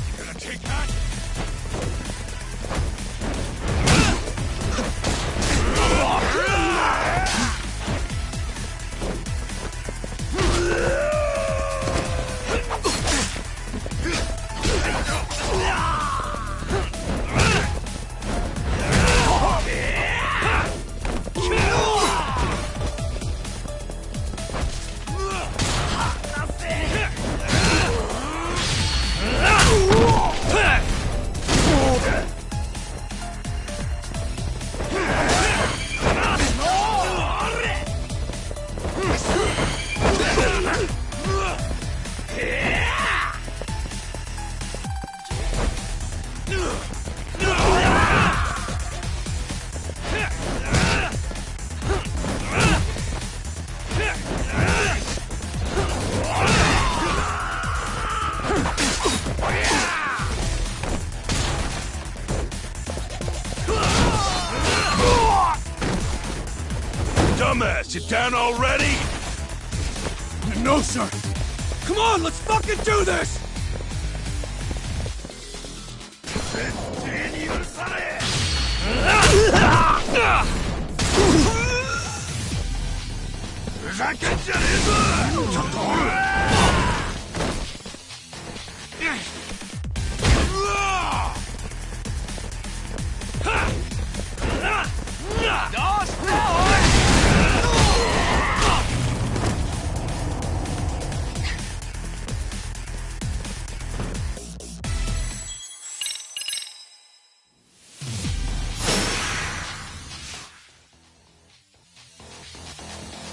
You gonna take that? Dumbass, you down already? No, sir. Come on, let's fucking do this!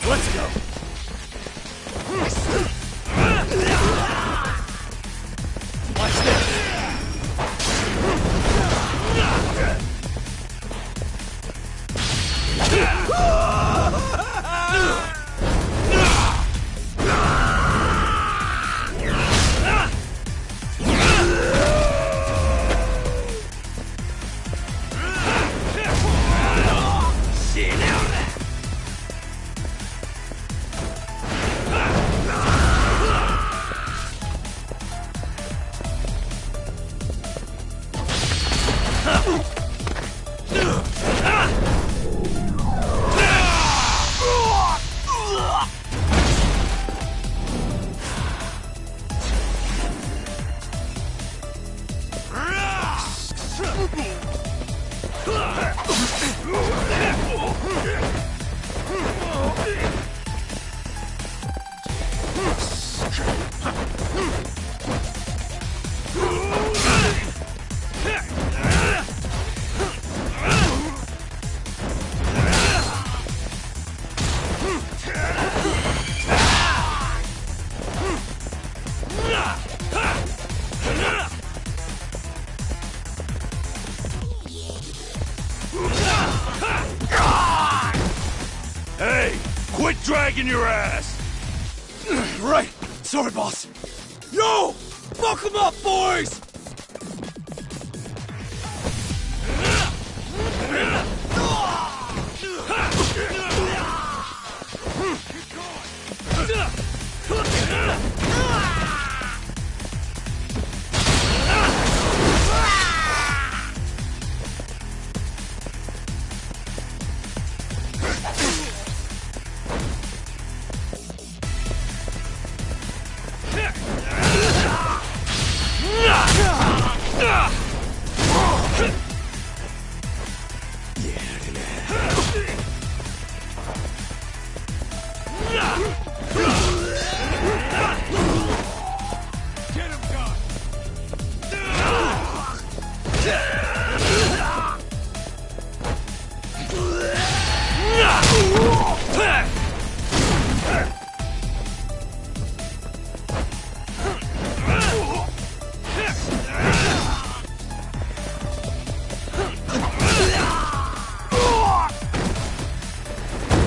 Let's go. Watch this. Hey, quit dragging your ass! Right. Sorry, boss. Yo! Fuck 'em up, boys!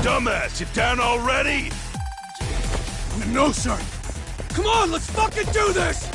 Dumbass, you down already? No, sir. Come on, let's fucking do this!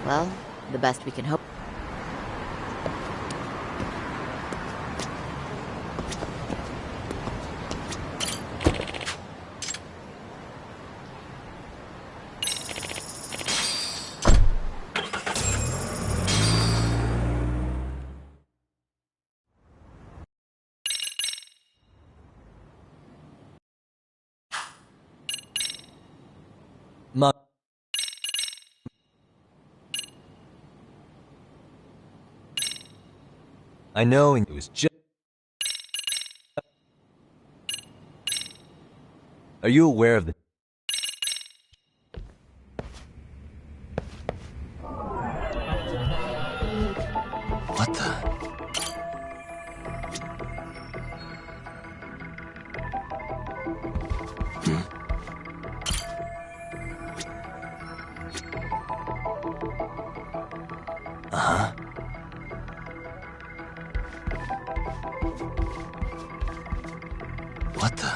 Well, the best we can hope. Ma- I know, and it was just... Are you aware of the... What the... Uh-huh. What the...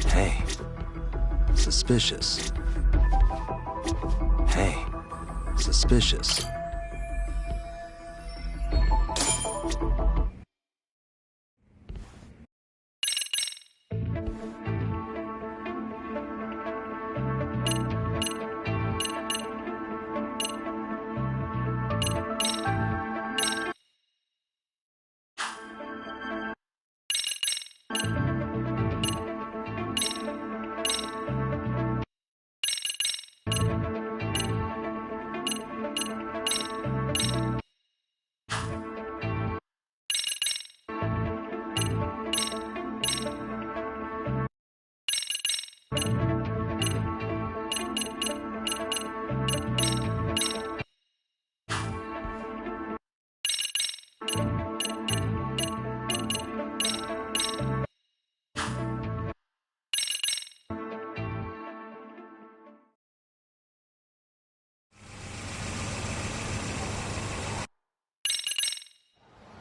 Hey. Suspicious. Hey, suspicious.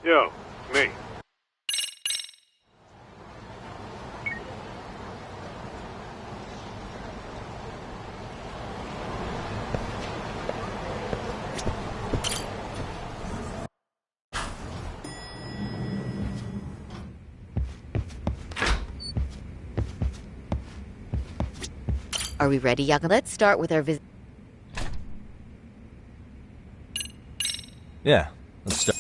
Yo, me. Are we ready, Yaga? Let's start with our visit. Yeah, let's start.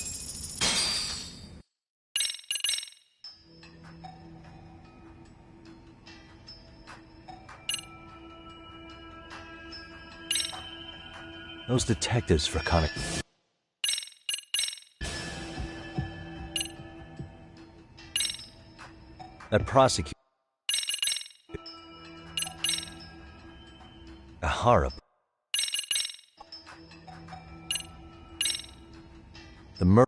Those detectives for Conic. That prosecutor. Ahara. The murder.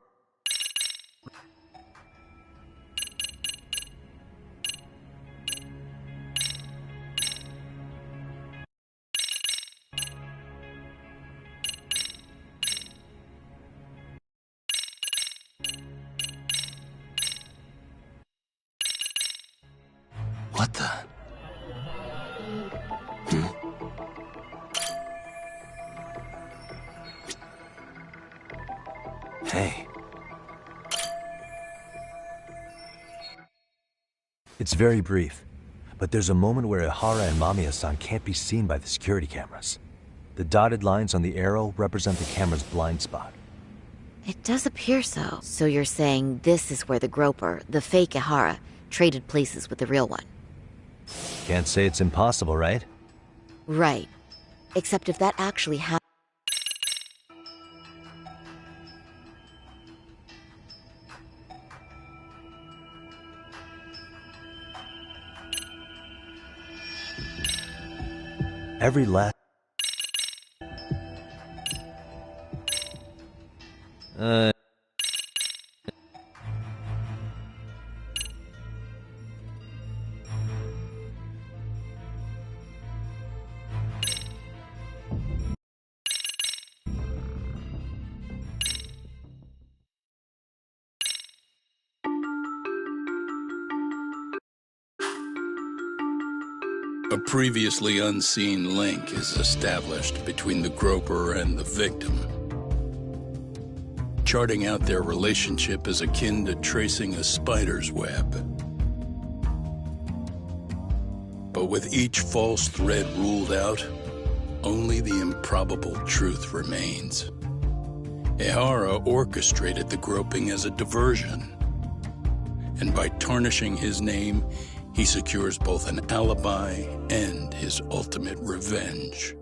What the? Hey. It's very brief, but there's a moment where Ihara and Mamiya-san can't be seen by the security cameras. The dotted lines on the arrow represent the camera's blind spot. It does appear so. So you're saying this is where the Groper, the fake Ihara, traded places with the real one? Can't say it's impossible, right? Right. Except if that actually happened... Every last... A previously unseen link is established between the Groper and the victim. Charting out their relationship is akin to tracing a spider's web. But with each false thread ruled out, only the improbable truth remains. Ihara orchestrated the groping as a diversion, and by tarnishing his name, he secures both an alibi and his ultimate revenge.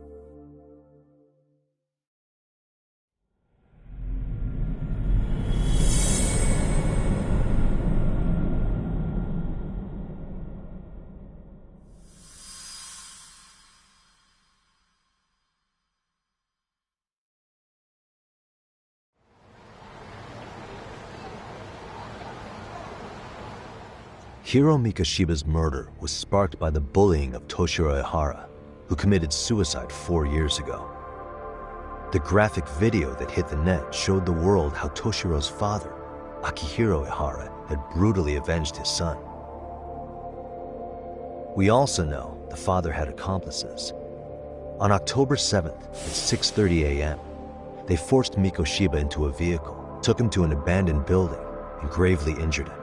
Hiro Mikoshiba's murder was sparked by the bullying of Toshiro Ihara, who committed suicide 4 years ago. The graphic video that hit the net showed the world how Toshiro's father, Akihiro Ihara, had brutally avenged his son. We also know the father had accomplices. On October 7th at 6:30 a.m., they forced Mikoshiba into a vehicle, took him to an abandoned building, and gravely injured him.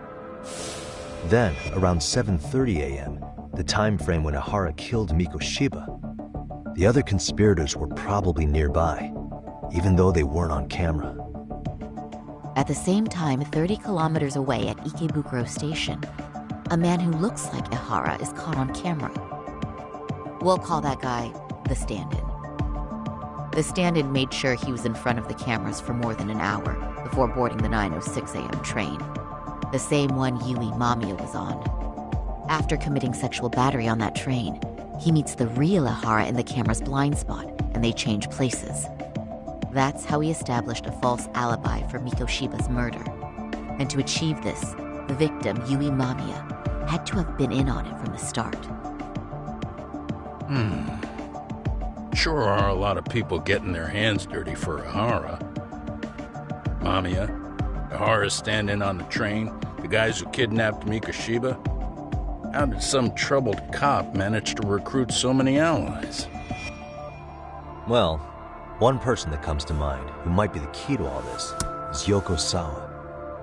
Then, around 7:30 a.m., the time frame when Ihara killed Mikoshiba, the other conspirators were probably nearby, even though they weren't on camera. At the same time, 30 kilometers away at Ikebukuro Station, a man who looks like Ihara is caught on camera. We'll call that guy the stand-in. The stand-in made sure he was in front of the cameras for more than an hour before boarding the 9:06 a.m. train, the same one Yui Mamiya was on. After committing sexual battery on that train, he meets the real Ihara in the camera's blind spot, and they change places. That's how he established a false alibi for Mikoshiba's murder. And to achieve this, the victim, Yui Mamiya, had to have been in on it from the start. Sure are a lot of people getting their hands dirty for Ihara. Mamiya, Ihara's stand-in on the train, the guys who kidnapped Mikoshiba. How did some troubled cop manage to recruit so many allies? Well, one person that comes to mind who might be the key to all this is Yoko Sawa.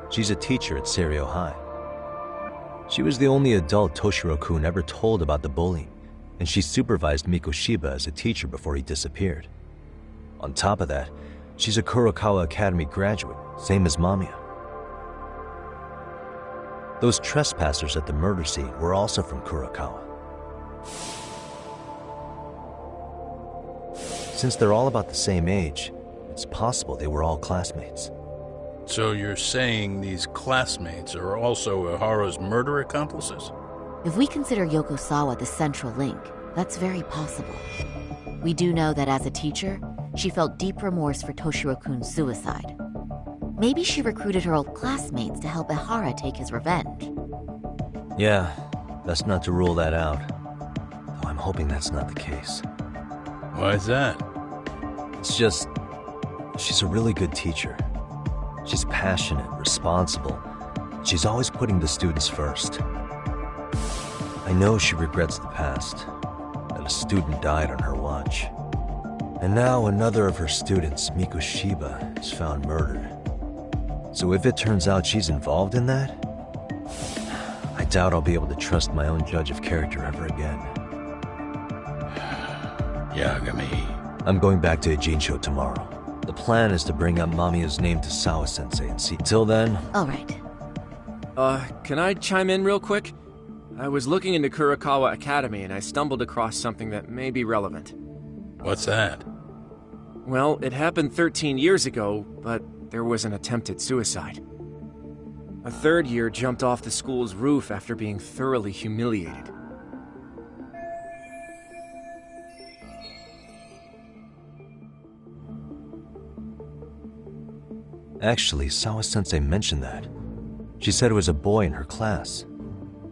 She's a teacher at Seiryo High. She was the only adult Toshiro-kun ever told about the bullying, and she supervised Mikoshiba as a teacher before he disappeared. On top of that, she's a Kurokawa Academy graduate, same as Mamiya. Those trespassers at the murder scene were also from Kurokawa. Since they're all about the same age, it's possible they were all classmates. So you're saying these classmates are also Ihara's murder accomplices? If we consider Yoko Sawa the central link, that's very possible. We do know that as a teacher, she felt deep remorse for Toshiro-kun's suicide. Maybe she recruited her old classmates to help Ihara take his revenge. Yeah, best not to rule that out. Though I'm hoping that's not the case. Why's that? It's just, she's a really good teacher. She's passionate, responsible. She's always putting the students first. I know she regrets the past, that a student died on her watch. And now another of her students, Mikoshiba, is found murdered. So if it turns out she's involved in that, I doubt I'll be able to trust my own judge of character ever again. Yagami. I'm going back to Ijincho tomorrow. The plan is to bring up Mamiya's name to Sawa-sensei and see. Till then... All right. Can I chime in real quick? I was looking into Kurokawa Academy and I stumbled across something that may be relevant. What's that? Well, it happened 13 years ago, but there was an attempted suicide. A third year jumped off the school's roof after being thoroughly humiliated. Actually, Sawa-sensei mentioned that. She said it was a boy in her class.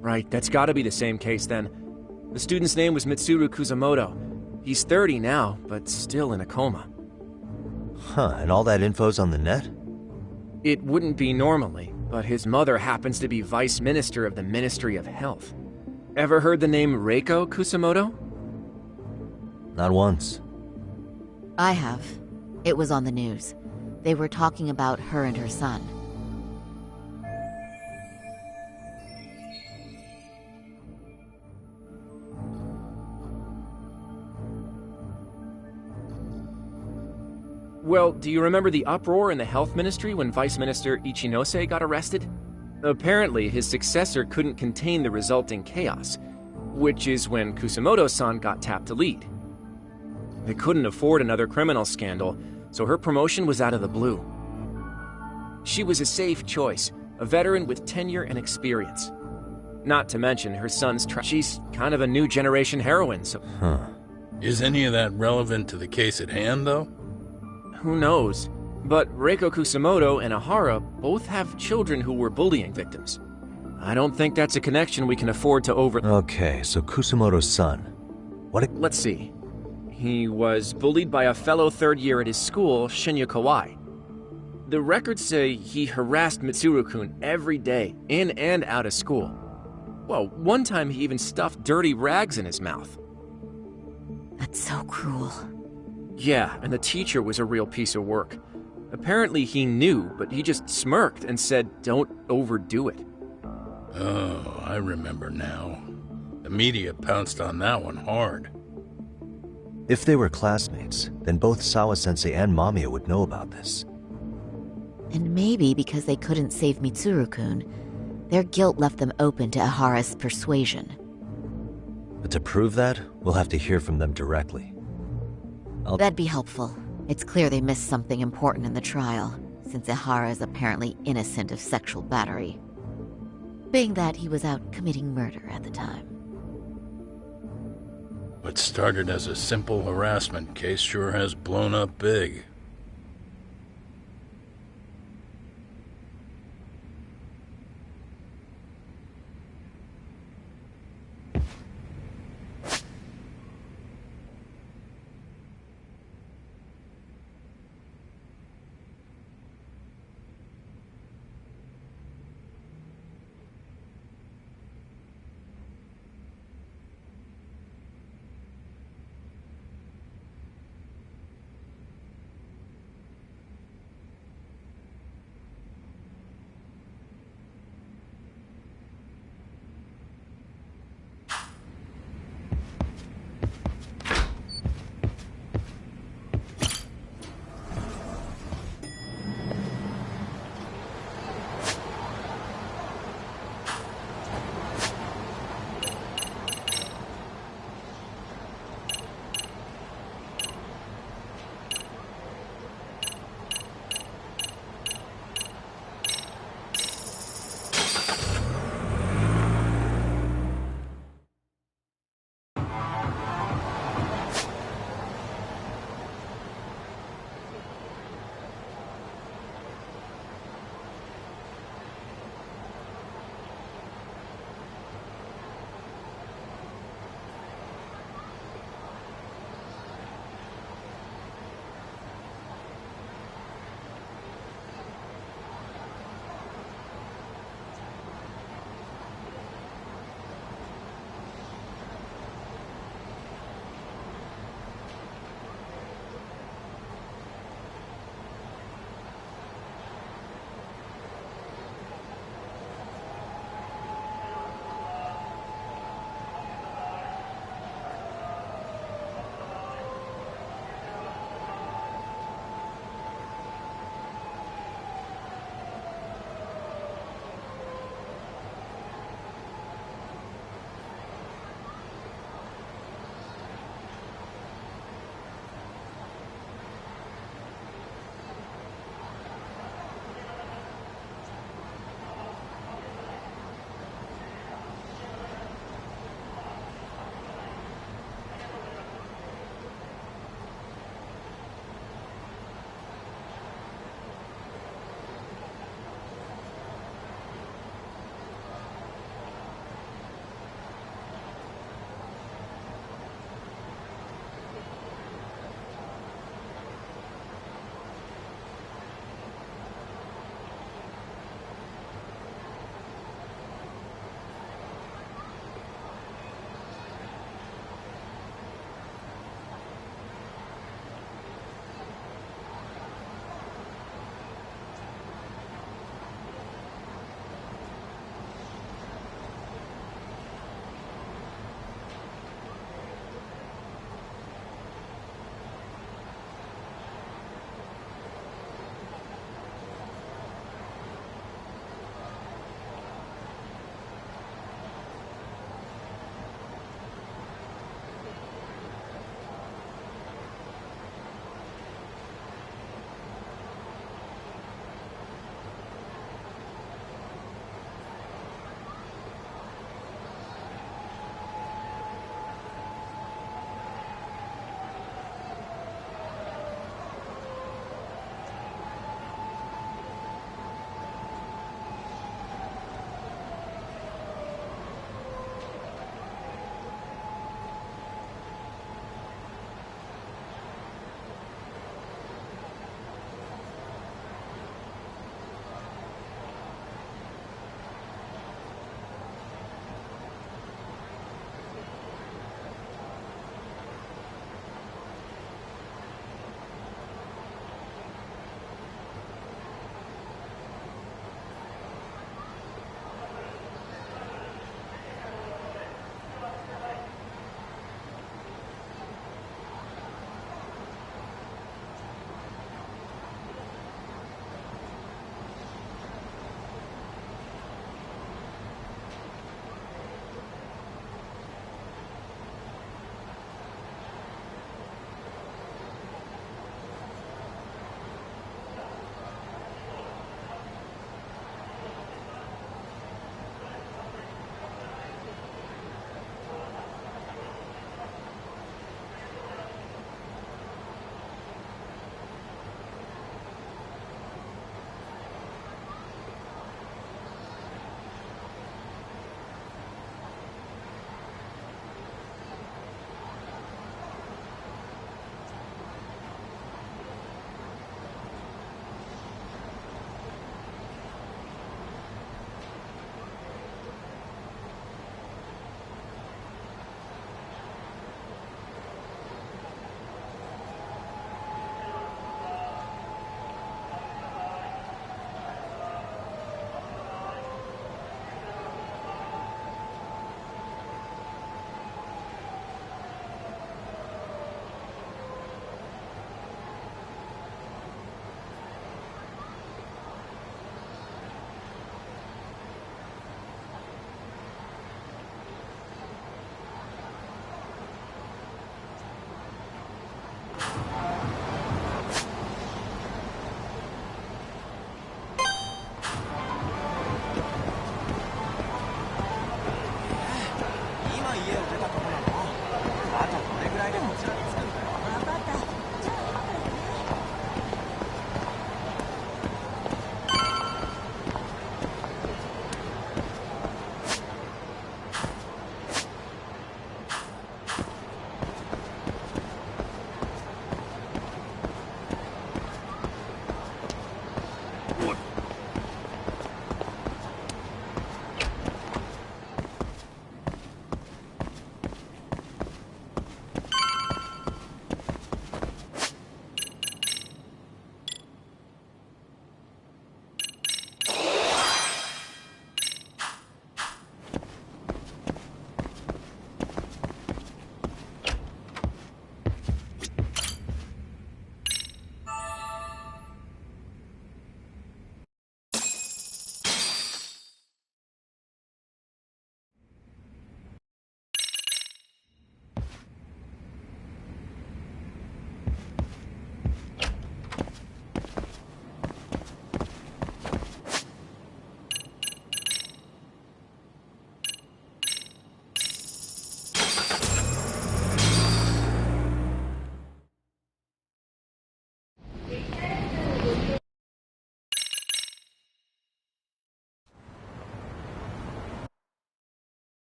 Right, that's gotta be the same case then. The student's name was Mitsuru Kusamoto. He's 30 now, but still in a coma. Huh, and all that info's on the net? It wouldn't be normally, but his mother happens to be Vice Minister of the Ministry of Health. Ever heard the name Reiko Kusamoto? Not once. I have. It was on the news. They were talking about her and her son. Well, do you remember the uproar in the health ministry when Vice Minister Ichinose got arrested? Apparently, his successor couldn't contain the resulting chaos, which is when Kusamoto-san got tapped to lead. They couldn't afford another criminal scandal, so her promotion was out of the blue. She was a safe choice, a veteran with tenure and experience. Not to mention her son's she's kind of a new generation heroine, so... Huh. Is any of that relevant to the case at hand, though? Who knows? But Reiko Kusamoto and Ihara both have children who were bullying victims. I don't think that's a connection we can afford to Okay, so Kusamoto's son. Let's see. He was bullied by a fellow third year at his school, Shinya Kawai. The records say he harassed Mitsuru-kun every day, in and out of school. Well, one time he even stuffed dirty rags in his mouth. That's so cruel. Yeah, and the teacher was a real piece of work. Apparently he knew, but he just smirked and said, "Don't overdo it." Oh, I remember now. The media pounced on that one hard. If they were classmates, then both Sawa-sensei and Mamiya would know about this. And maybe because they couldn't save Mitsuru-kun, their guilt left them open to Ihara's persuasion. But to prove that, we'll have to hear from them directly. That'd be helpful. It's clear they missed something important in the trial, since Ihara is apparently innocent of sexual battery. Being that he was out committing murder at the time. What started as a simple harassment case sure has blown up big.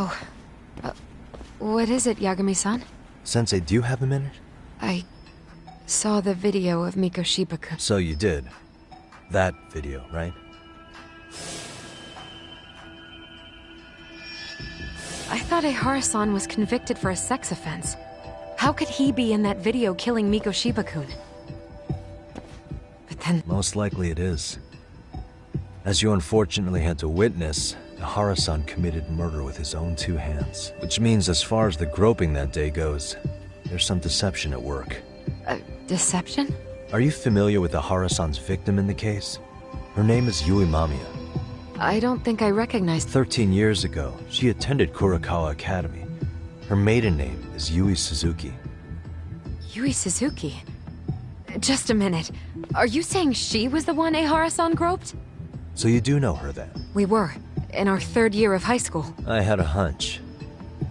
Oh. What is it, Yagami-san? Sensei, do you have a minute? I saw the video of Mikoshiba-kun. So you did. That video, right? I thought Ehara-san was convicted for a sex offense. How could he be in that video killing Mikoshiba-kun? But then... Most likely it is. As you unfortunately had to witness, Ehara-san committed murder with his own 2 hands. Which means as far as the groping that day goes, there's some deception at work. Deception? Are you familiar with Ehara-san's victim in the case? Her name is Yui Mamiya. I don't think I recognized... 13 years ago, she attended Kurakawa Academy. Her maiden name is Yui Suzuki. Yui Suzuki? Just a minute. Are you saying she was the one Ehara-san groped? So you do know her then? We were, in our 3rd year of high school. I had a hunch.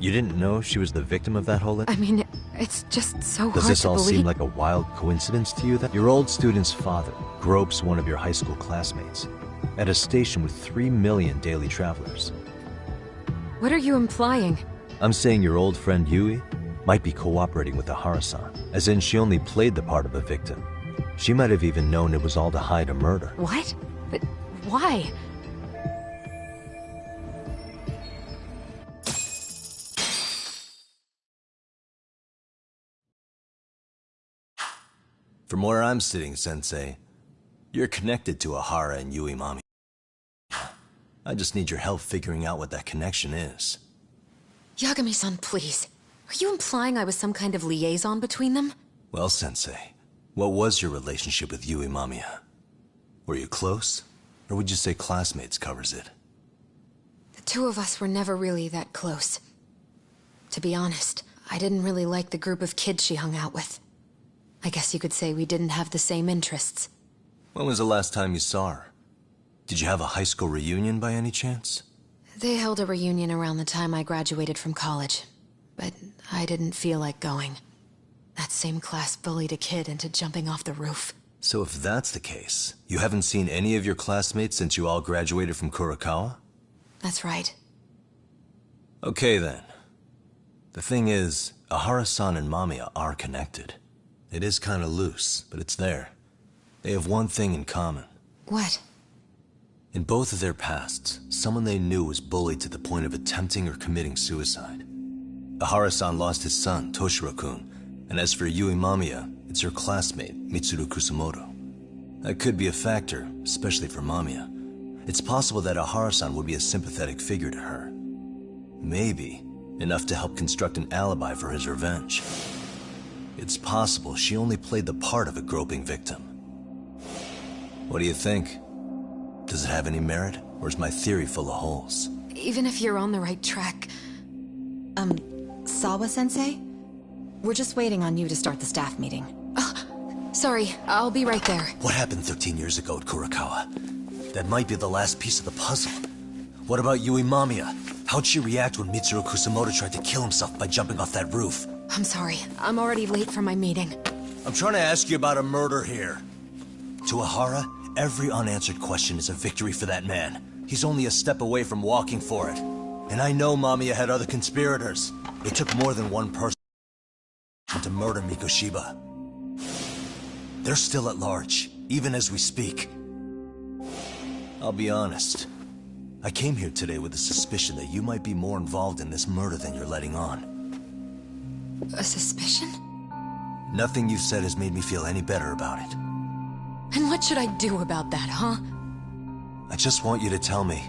You didn't know she was the victim of that whole... I mean, it's just so hard to believe... Does this all seem like a wild coincidence to you that your old student's father gropes one of your high school classmates at a station with 3 million daily travelers? What are you implying? I'm saying your old friend Yui might be cooperating with Ehara-san, as in she only played the part of a victim. She might have even known it was all to hide a murder. What? But why? From where I'm sitting, Sensei, you're connected to Ehara and Yui Mamiya. I just need your help figuring out what that connection is. Yagami-san, please. Are you implying I was some kind of liaison between them? Well, Sensei, what was your relationship with Yui Mamiya? Were you close? Or would you say classmates covers it? The 2 of us were never really that close. To be honest, I didn't really like the group of kids she hung out with. I guess you could say we didn't have the same interests. When was the last time you saw her? Did you have a high school reunion by any chance? They held a reunion around the time I graduated from college, but I didn't feel like going. That same class bullied a kid into jumping off the roof. So if that's the case, you haven't seen any of your classmates since you all graduated from Kurakawa? That's right. Okay then. The thing is, Ehara-san and Mamiya are connected. It is kinda loose, but it's there. They have one thing in common. What? In both of their pasts, someone they knew was bullied to the point of attempting or committing suicide. Ehara-san lost his son, Toshiro-kun, and as for Yui Mamiya, it's her classmate, Mitsuru Kusamoto. That could be a factor, especially for Mamiya. It's possible that Ehara-san would be a sympathetic figure to her. Maybe enough to help construct an alibi for his revenge. It's possible she only played the part of a groping victim. What do you think? Does it have any merit, or is my theory full of holes? Even if you're on the right track... Sawa-sensei? We're just waiting on you to start the staff meeting. Sorry, I'll be right there. What happened 13 years ago at Kurakawa? That might be the last piece of the puzzle. What about Yui Mamiya? How'd she react when Mitsuru Kusamoto tried to kill himself by jumping off that roof? I'm sorry, I'm already late for my meeting. I'm trying to ask you about a murder here. To Ehara, every unanswered question is a victory for that man. He's only a step away from walking for it. And I know Mamiya had other conspirators. It took more than one person to murder Mikoshiba. They're still at large, even as we speak. I'll be honest. I came here today with a suspicion that you might be more involved in this murder than you're letting on. A suspicion? Nothing you've said has made me feel any better about it. And what should I do about that, huh? I just want you to tell me,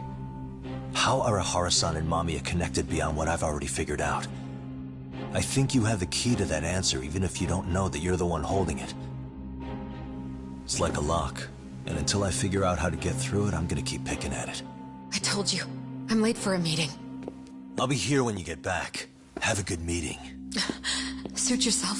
how are Ehara-san and Mamiya connected beyond what I've already figured out? I think you have the key to that answer, even if you don't know that you're the one holding it. It's like a lock, and until I figure out how to get through it, I'm gonna keep picking at it. I told you, I'm late for a meeting. I'll be here when you get back. Have a good meeting. Suit yourself.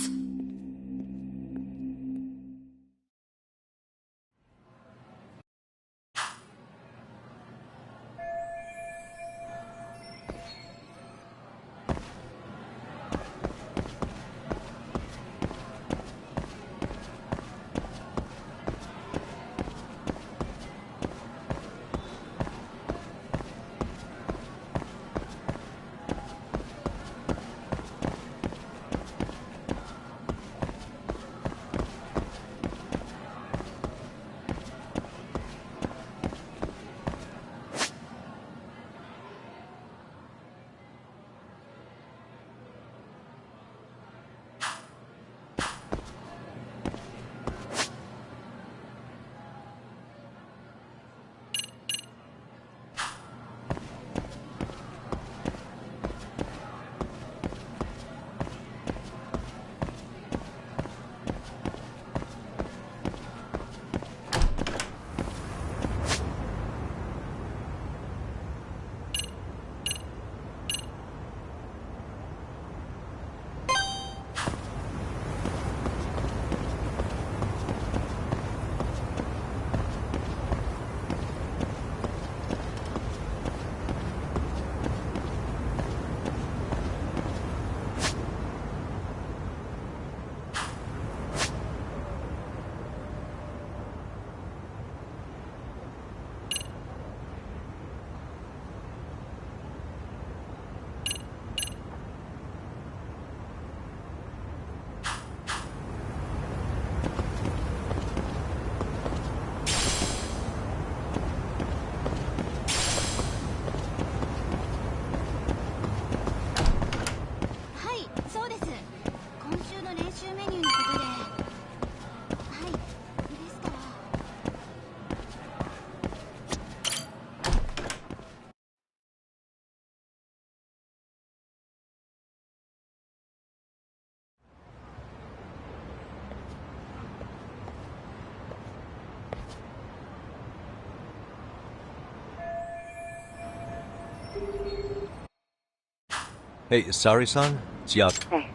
Hey, Sari-san? It's Yak. Hey,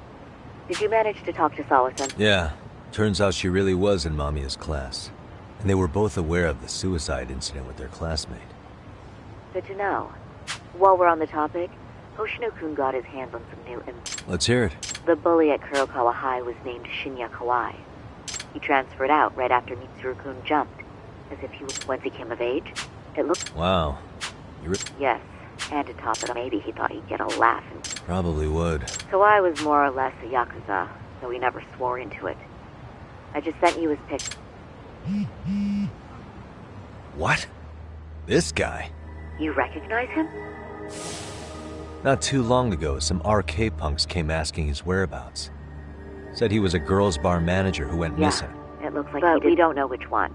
did you manage to talk to Sawa-san? Yeah. Turns out she really was in Mamiya's class. And they were both aware of the suicide incident with their classmate. Good to know. While we're on the topic, Hoshino-kun got his hands on some new info. Let's hear it. The bully at Kurokawa High was named Shinya Kawai. He transferred out right after Mitsuru-kun jumped, as if once he came of age. It looked... Wow. Yes. And to top it up, maybe he thought he'd get a laugh. Probably would. Kawai was more or less a Yakuza, though he never swore into it. I just sent you his picture. What? This guy? You recognize him? Not too long ago, some RK punks came asking his whereabouts. Said he was a girls' bar manager who went missing. It looks like but we don't know which one.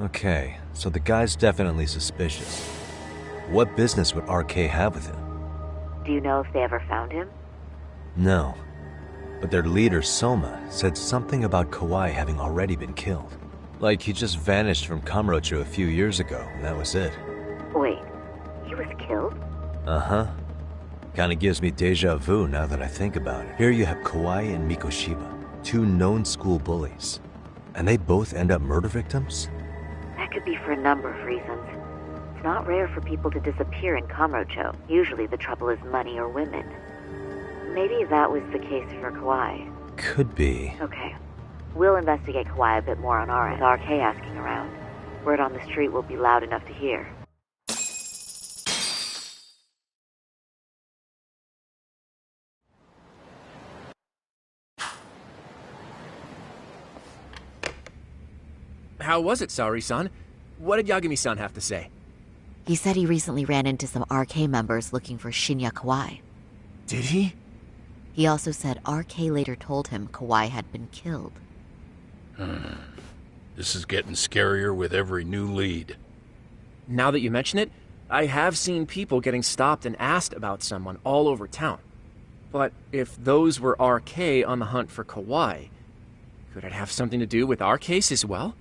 Okay, so the guy's definitely suspicious. What business would RK have with him? Do you know if they ever found him? No. But their leader, Soma, said something about Kawai having already been killed. Like he just vanished from Kamurocho a few years ago, and that was it. Wait, he was killed? Uh-huh. Kinda gives me deja vu now that I think about it. Here you have Kawai and Mikoshiba, two known school bullies. And they both end up murder victims? That could be for a number of reasons. It's not rare for people to disappear in Kamurocho. Usually the trouble is money or women. Maybe that was the case for Kawai. Could be. Okay. We'll investigate Kawai a bit more on our end. With RK asking around. Word on the street will be loud enough to hear. How was it, Saori-san? What did Yagami-san have to say? He said he recently ran into some RK members looking for Shinya Kawai. Did he? He also said RK later told him Kawai had been killed. This is getting scarier with every new lead. Now that you mention it, I have seen people getting stopped and asked about someone all over town. But if those were RK on the hunt for Kawai, could it have something to do with our case as well?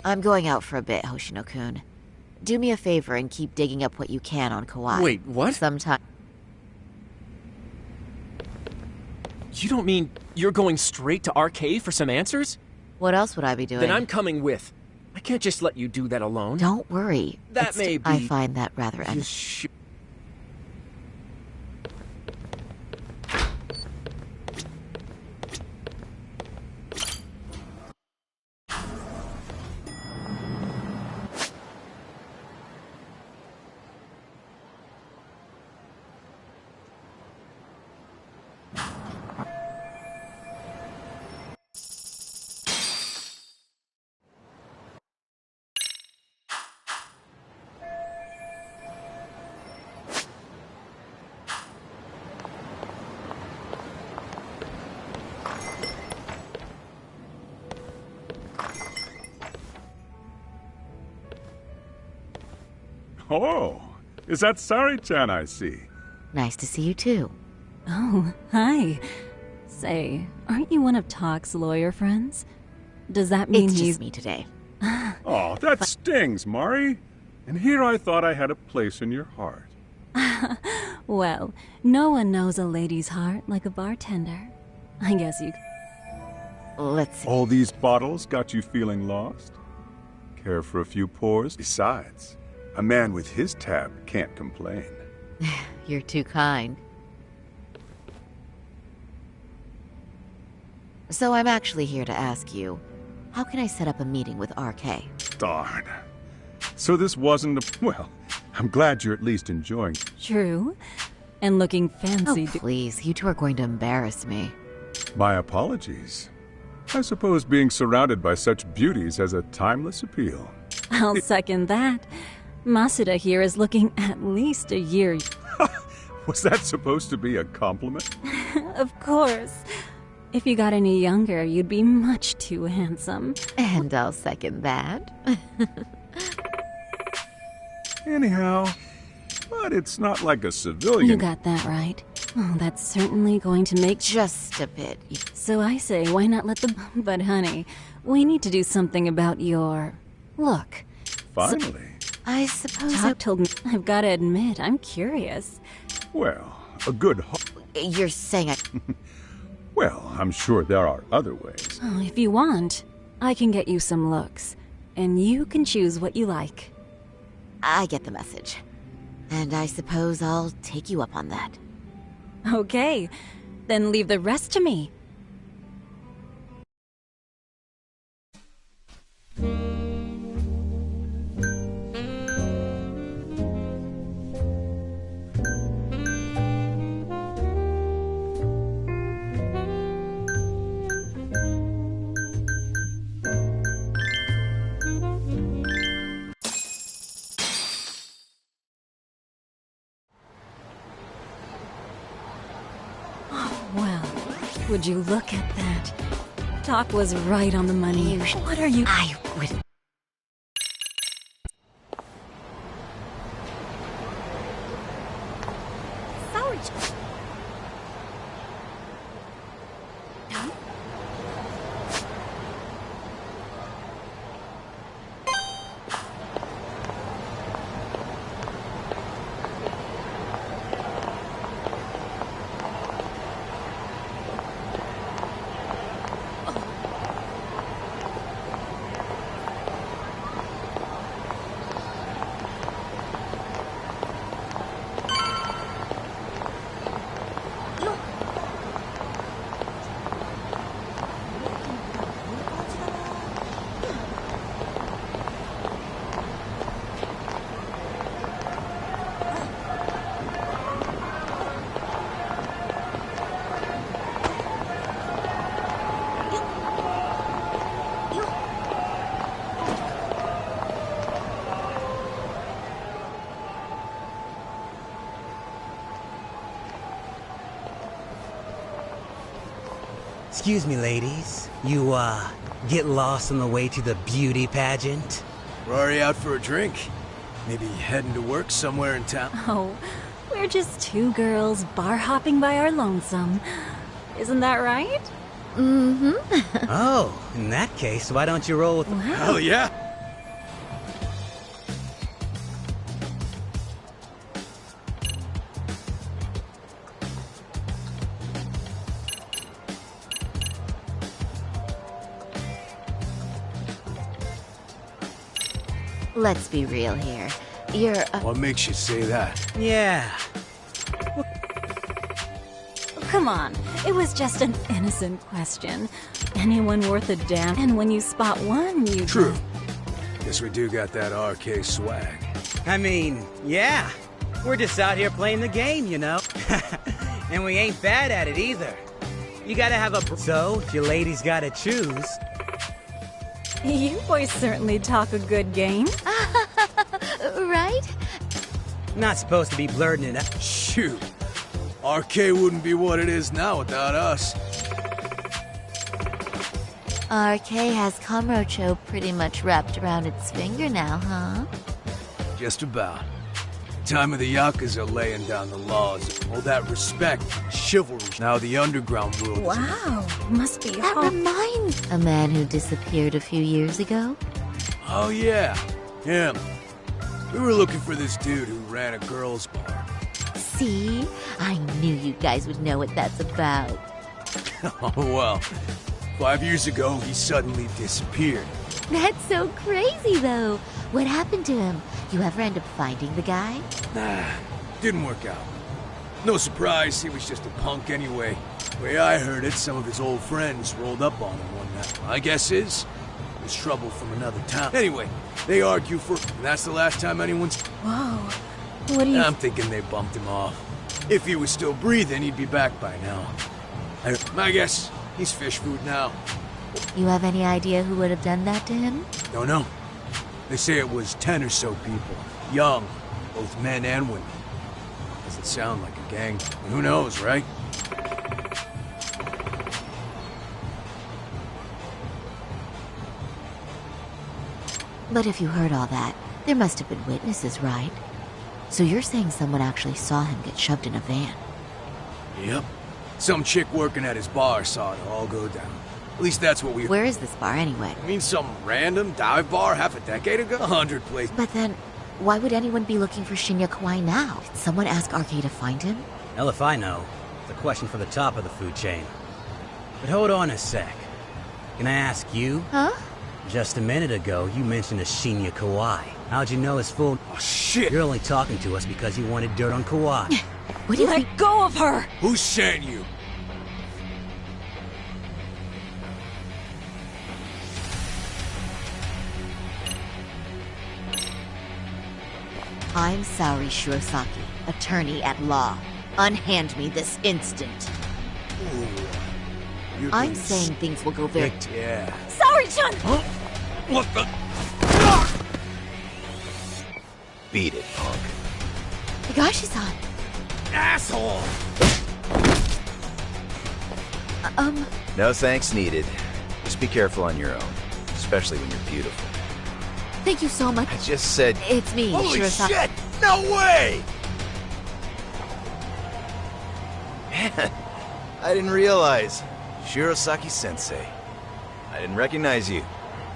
I'm going out for a bit, Hoshino-kun. Do me a favor and keep digging up what you can on Kawai. Wait, what? Sometime. You don't mean you're going straight to RK for some answers? What else would I be doing? Then I'm coming with. I can't just let you do that alone. Don't worry. That may be... I find that rather... Oh, is that Sari-chan I see? Nice to see you too. Oh, hi. Say, aren't you one of Talk's lawyer friends? Does that mean it's he's... just me today. Oh, that stings, Mari. And here I thought I had a place in your heart. Well, no one knows a lady's heart like a bartender. I guess you... Let's see. All these bottles got you feeling lost? Care for a few pours? Besides, a man with his tab can't complain. You're too kind. So I'm actually here to ask you, how can I set up a meeting with RK? Darn. So this wasn't a... Well, I'm glad you're at least enjoying... True. And looking fancy... Oh, please. You two are going to embarrass me. My apologies. I suppose being surrounded by such beauties has a timeless appeal. I'll second that. Masuda here is looking at least a year... Was that supposed to be a compliment? Of course. If you got any younger, you'd be much too handsome. And I'll second that. Anyhow, but it's not like a civilian. You got that right. Oh, that's certainly going to make... Just a bit. So I say, why not let the... But honey, we need to do something about your... look. Finally. I suppose Doc told me... I've got to admit, I'm curious. Well, a good... You're saying I... Well, I'm sure there are other ways. Oh, if you want, I can get you some looks. And you can choose what you like. I get the message. And I suppose I'll take you up on that. Okay, then leave the rest to me. Would you look at that? Doc was right on the money. What are you... I would... Sorry. Excuse me, ladies. You, get lost on the way to the beauty pageant? We're already out for a drink. Maybe heading to work somewhere in town. Oh, we're just two girls bar hopping by our lonesome. Isn't that right? Mm-hmm. Oh, in that case, why don't you roll with... Wow. Hell yeah! Let's be real here. You're What makes you say that? Yeah. Come on, it was just an innocent question. Anyone worth a damn, and when you spot one, you... True. Guess we do got that RK swag. I mean, yeah. We're just out here playing the game, you know? And we ain't bad at it either. You gotta have a... So, if you ladies gotta choose... You boys certainly talk a good game. right? Not supposed to be blurting it out. Shoot. RK wouldn't be what it is now without us. RK has Kamurocho pretty much wrapped around its finger now, huh? Just about. Time of the Yakuza laying down the laws, all that respect, chivalry. Now the underground world. Wow, must be That hard. reminds... A man who disappeared a few years ago? Oh yeah, him. We were looking for this dude who ran a girls' bar. See? I knew you guys would know what that's about. Oh well. 5 years ago, he suddenly disappeared. That's so crazy, though. What happened to him? You ever end up finding the guy? Nah, didn't work out. No surprise, he was just a punk anyway. Way I heard it, some of his old friends rolled up on him one night. My guess is, it was trouble from another town. Anyway, they argue for... And that's the last time anyone's... Whoa. What do you... I'm thinking they bumped him off. If he was still breathing, he'd be back by now. My guess, he's fish food now. You have any idea who would have done that to him? Don't know. They say it was 10 or so people. Young, both men and women. Doesn't sound like a gang. Who knows, right? But if you heard all that, there must have been witnesses, right? So you're saying someone actually saw him get shoved in a van? Yep. Some chick working at his bar saw it all go down. At least that's what we... Where is this bar anyway? I mean, some random dive bar half a decade ago? 100 places. But then, why would anyone be looking for Shinya Kawai now? Did someone ask RK to find him? Hell if I know. It's a question for the top of the food chain. But hold on a sec. Can I ask you? Huh? Just a minute ago, you mentioned a Shinya Kawai. How'd you know his full... Oh, shit! You're only talking to us because you wanted dirt on Kawai. What do you Let go of her! Who sent you? I'm Saori Shirosaki, attorney at law. Unhand me this instant. Ooh, I'm saying things will go very... Yeah. Saori-chan! Huh? What the... Beat it, punk. Higashi-san! Asshole! No thanks needed. Just be careful on your own. Especially when you're beautiful. Thank you so much. I just said... It's me, Holy Shirosaki. shit! No way! Man, I didn't realize. Shirosaki-sensei. I didn't recognize you. You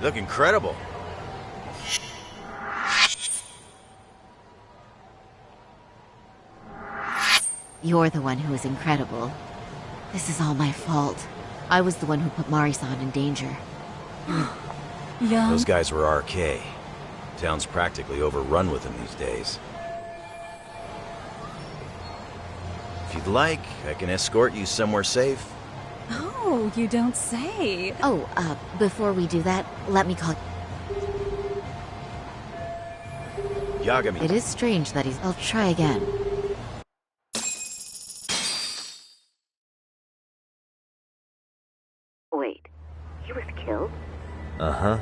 look incredible. You're the one who is incredible. This is all my fault. I was the one who put Mari-san in danger. Young. Those guys were RK. Town's practically overrun with them these days. If you'd like, I can escort you somewhere safe. Oh, you don't say. Oh, before we do that, let me call... Yagami. It is strange that he's... I'll try again. Wait, he was killed? Uh-huh.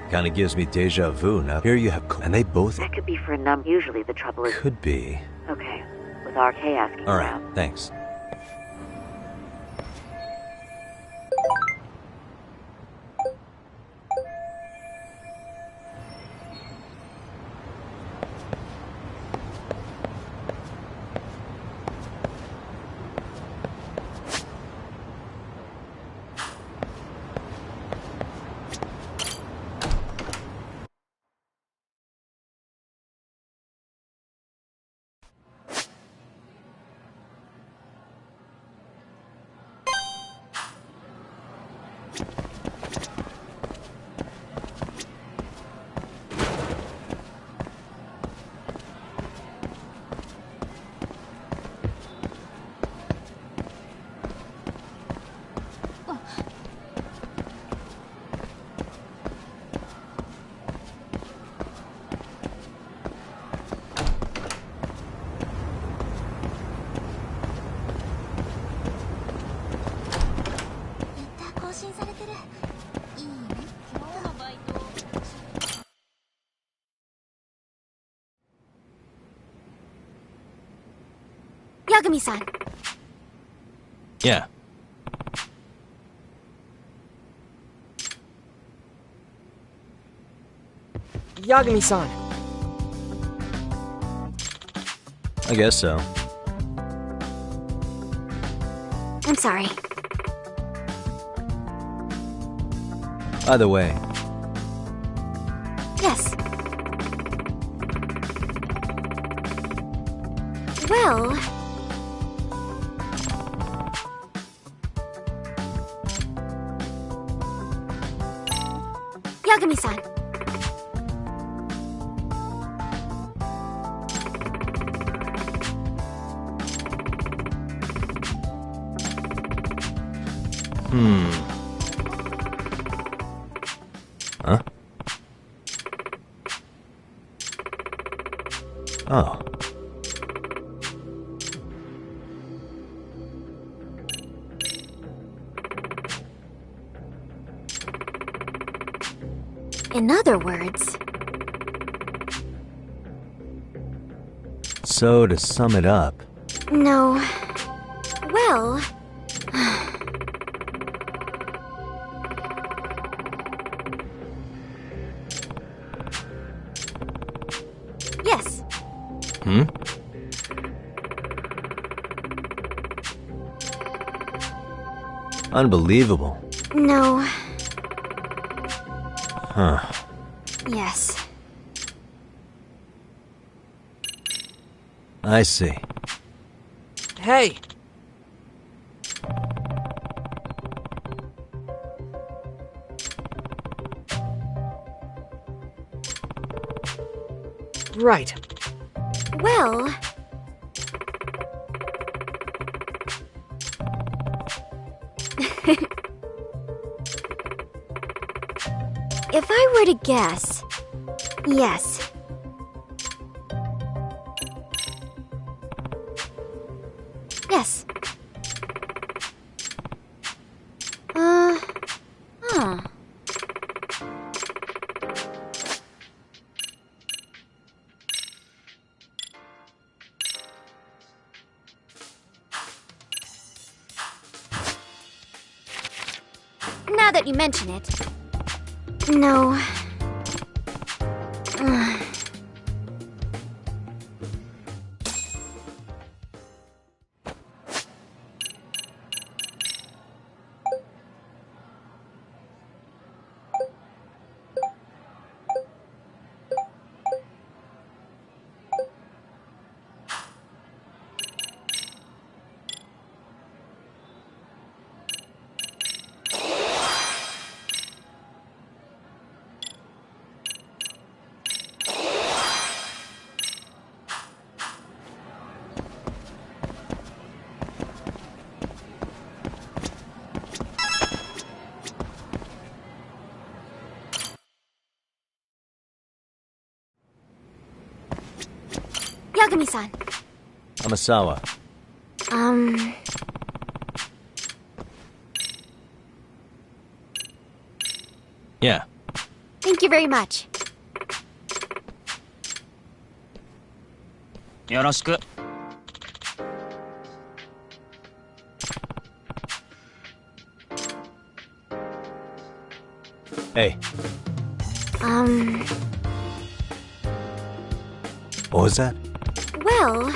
Kinda gives me deja vu now. Here you have... And they both... That could be for a number. Usually the trouble is... Could be. Okay, with RK asking Alright, around. thanks. Yagami-san. Yeah. Yagami-san. I guess so. I'm sorry. Either way. Yes. Well... Yagami-san. Huh? Oh. In other words... So, to sum it up... No. Well... Yes. Hmm? Unbelievable. No. Huh. Yes. I see. Hey! Right. Well... If I were to guess... Yes. Yes. Huh. Now that you mention it... No. Yagami-san. Amasawa. Yeah. Thank you very much. よろしく。Hey. What was that? Well...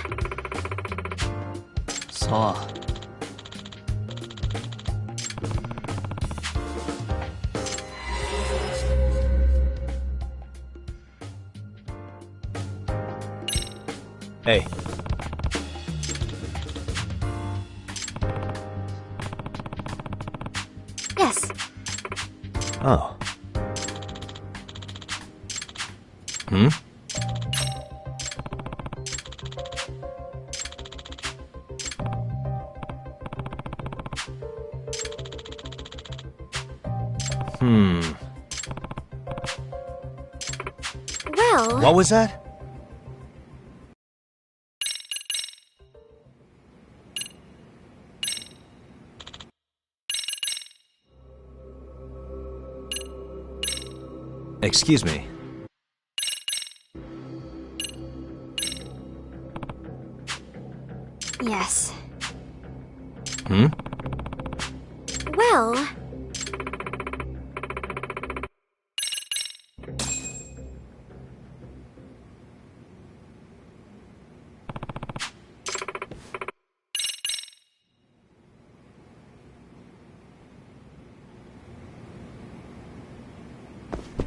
そう。Hey. Yes. Oh. Hmm? Well... What was that? Excuse me. Yes. Hmm? Well...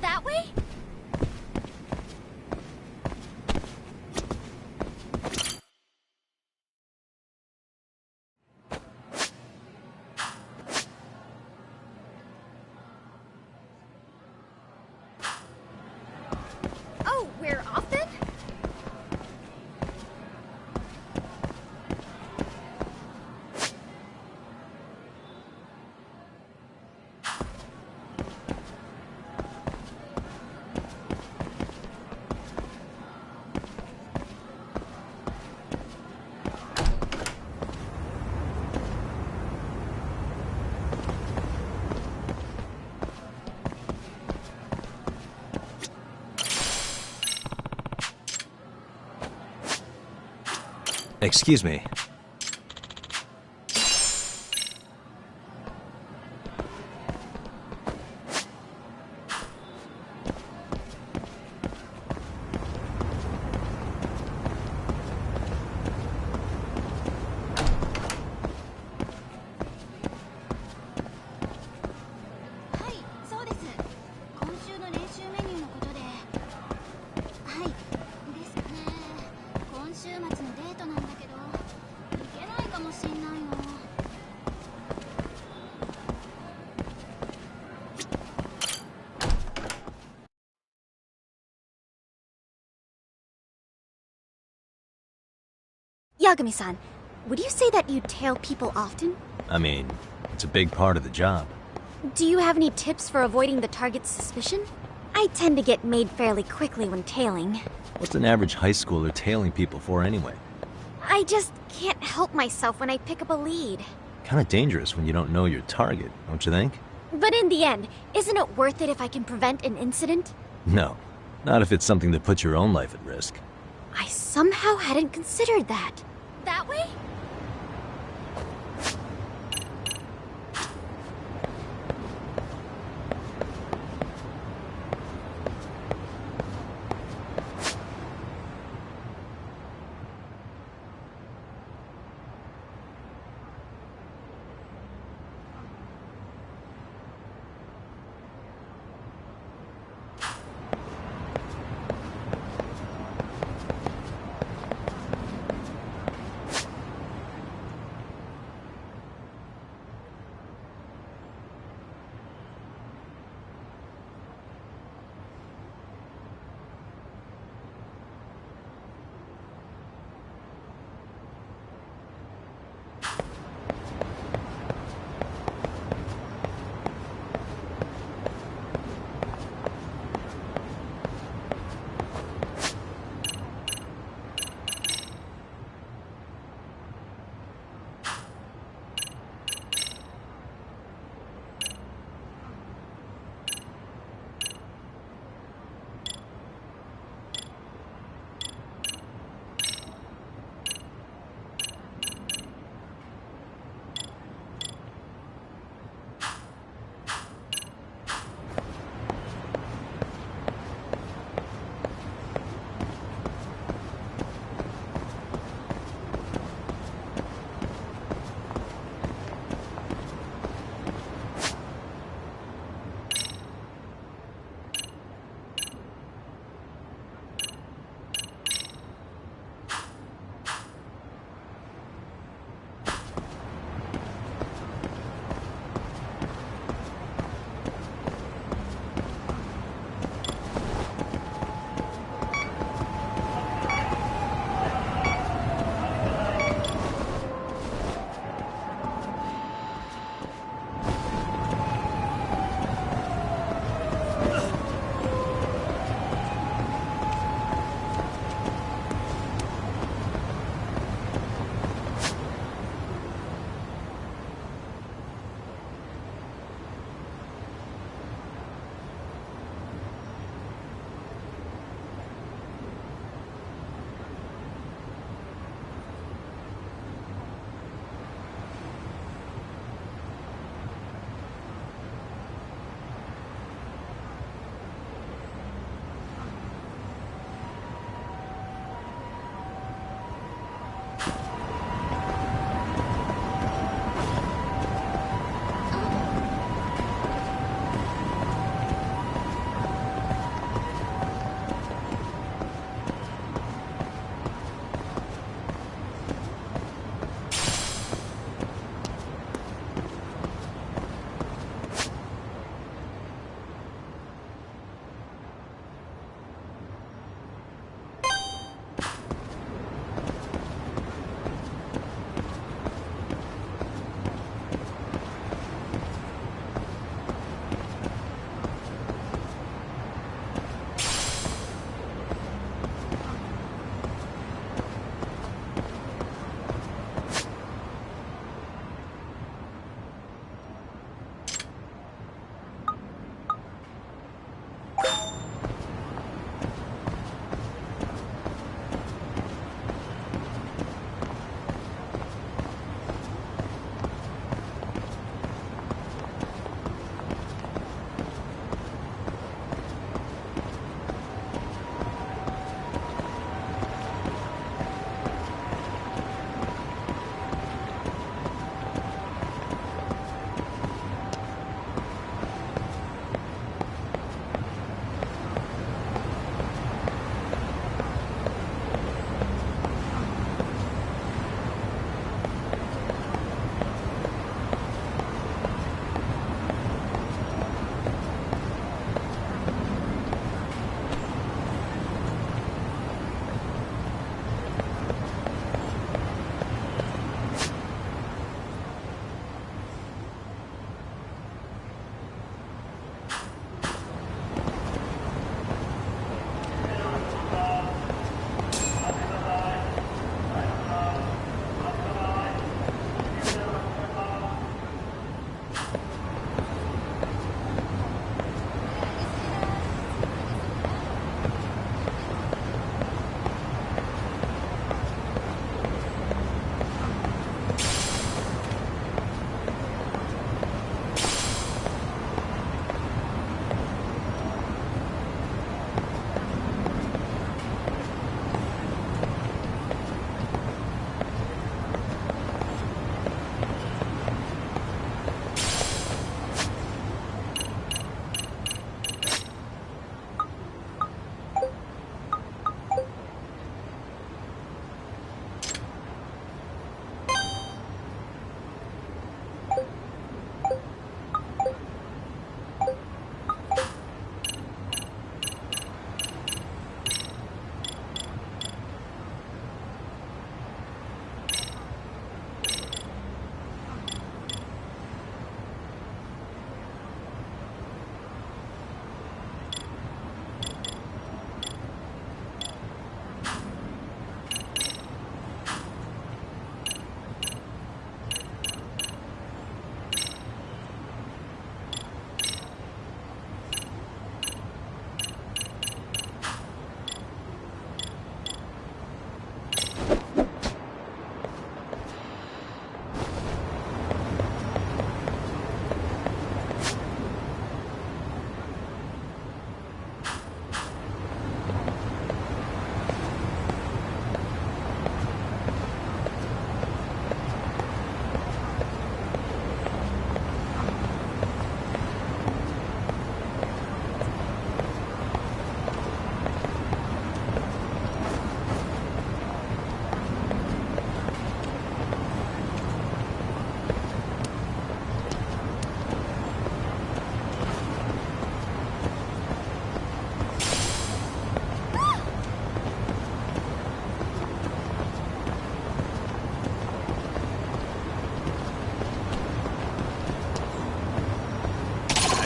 That way? Excuse me. Yagami-san, would you say that you tail people often? I mean, it's a big part of the job. Do you have any tips for avoiding the target's suspicion? I tend to get made fairly quickly when tailing. What's an average high schooler tailing people for anyway? I just can't help myself when I pick up a lead. Kinda dangerous when you don't know your target, don't you think? But in the end, isn't it worth it if I can prevent an incident? No. Not if it's something that puts your own life at risk. I somehow hadn't considered that. That way?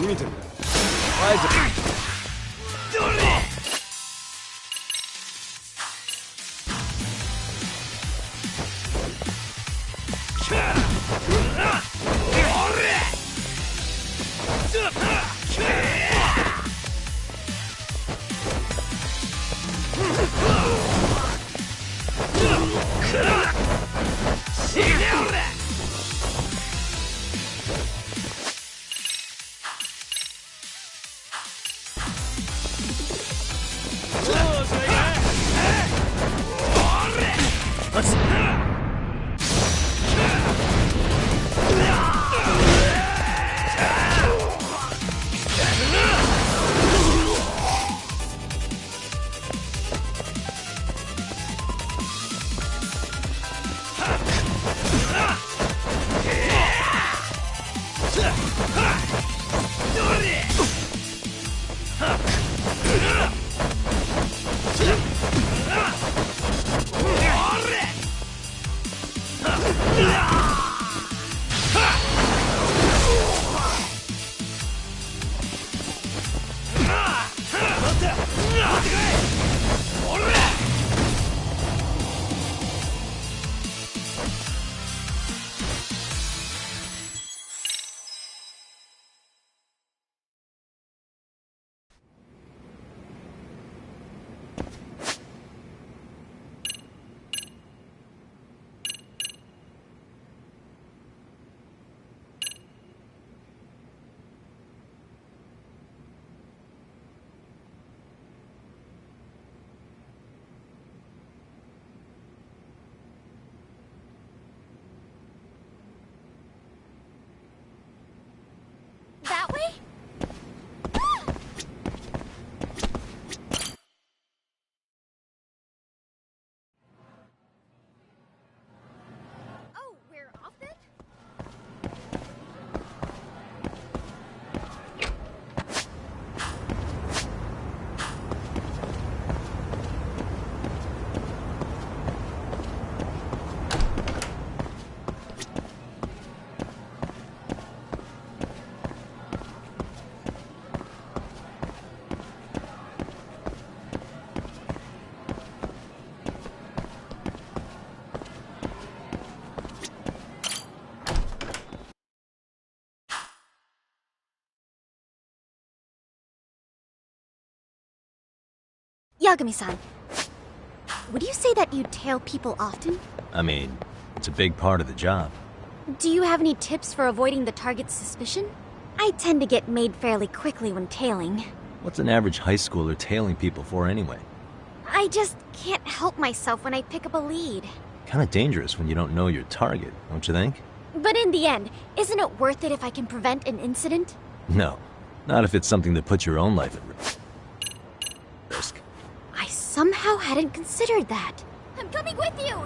何見てんだよ。アイゼThat way? Oh, we're off then? Yagami-san, would you say that you tail people often? I mean, it's a big part of the job. Do you have any tips for avoiding the target's suspicion? I tend to get made fairly quickly when tailing. What's an average high schooler tailing people for anyway? I just can't help myself when I pick up a lead. Kinda dangerous when you don't know your target, don't you think? But in the end, isn't it worth it if I can prevent an incident? No, not if it's something that puts your own life at risk. I somehow hadn't considered that. I'm coming with you!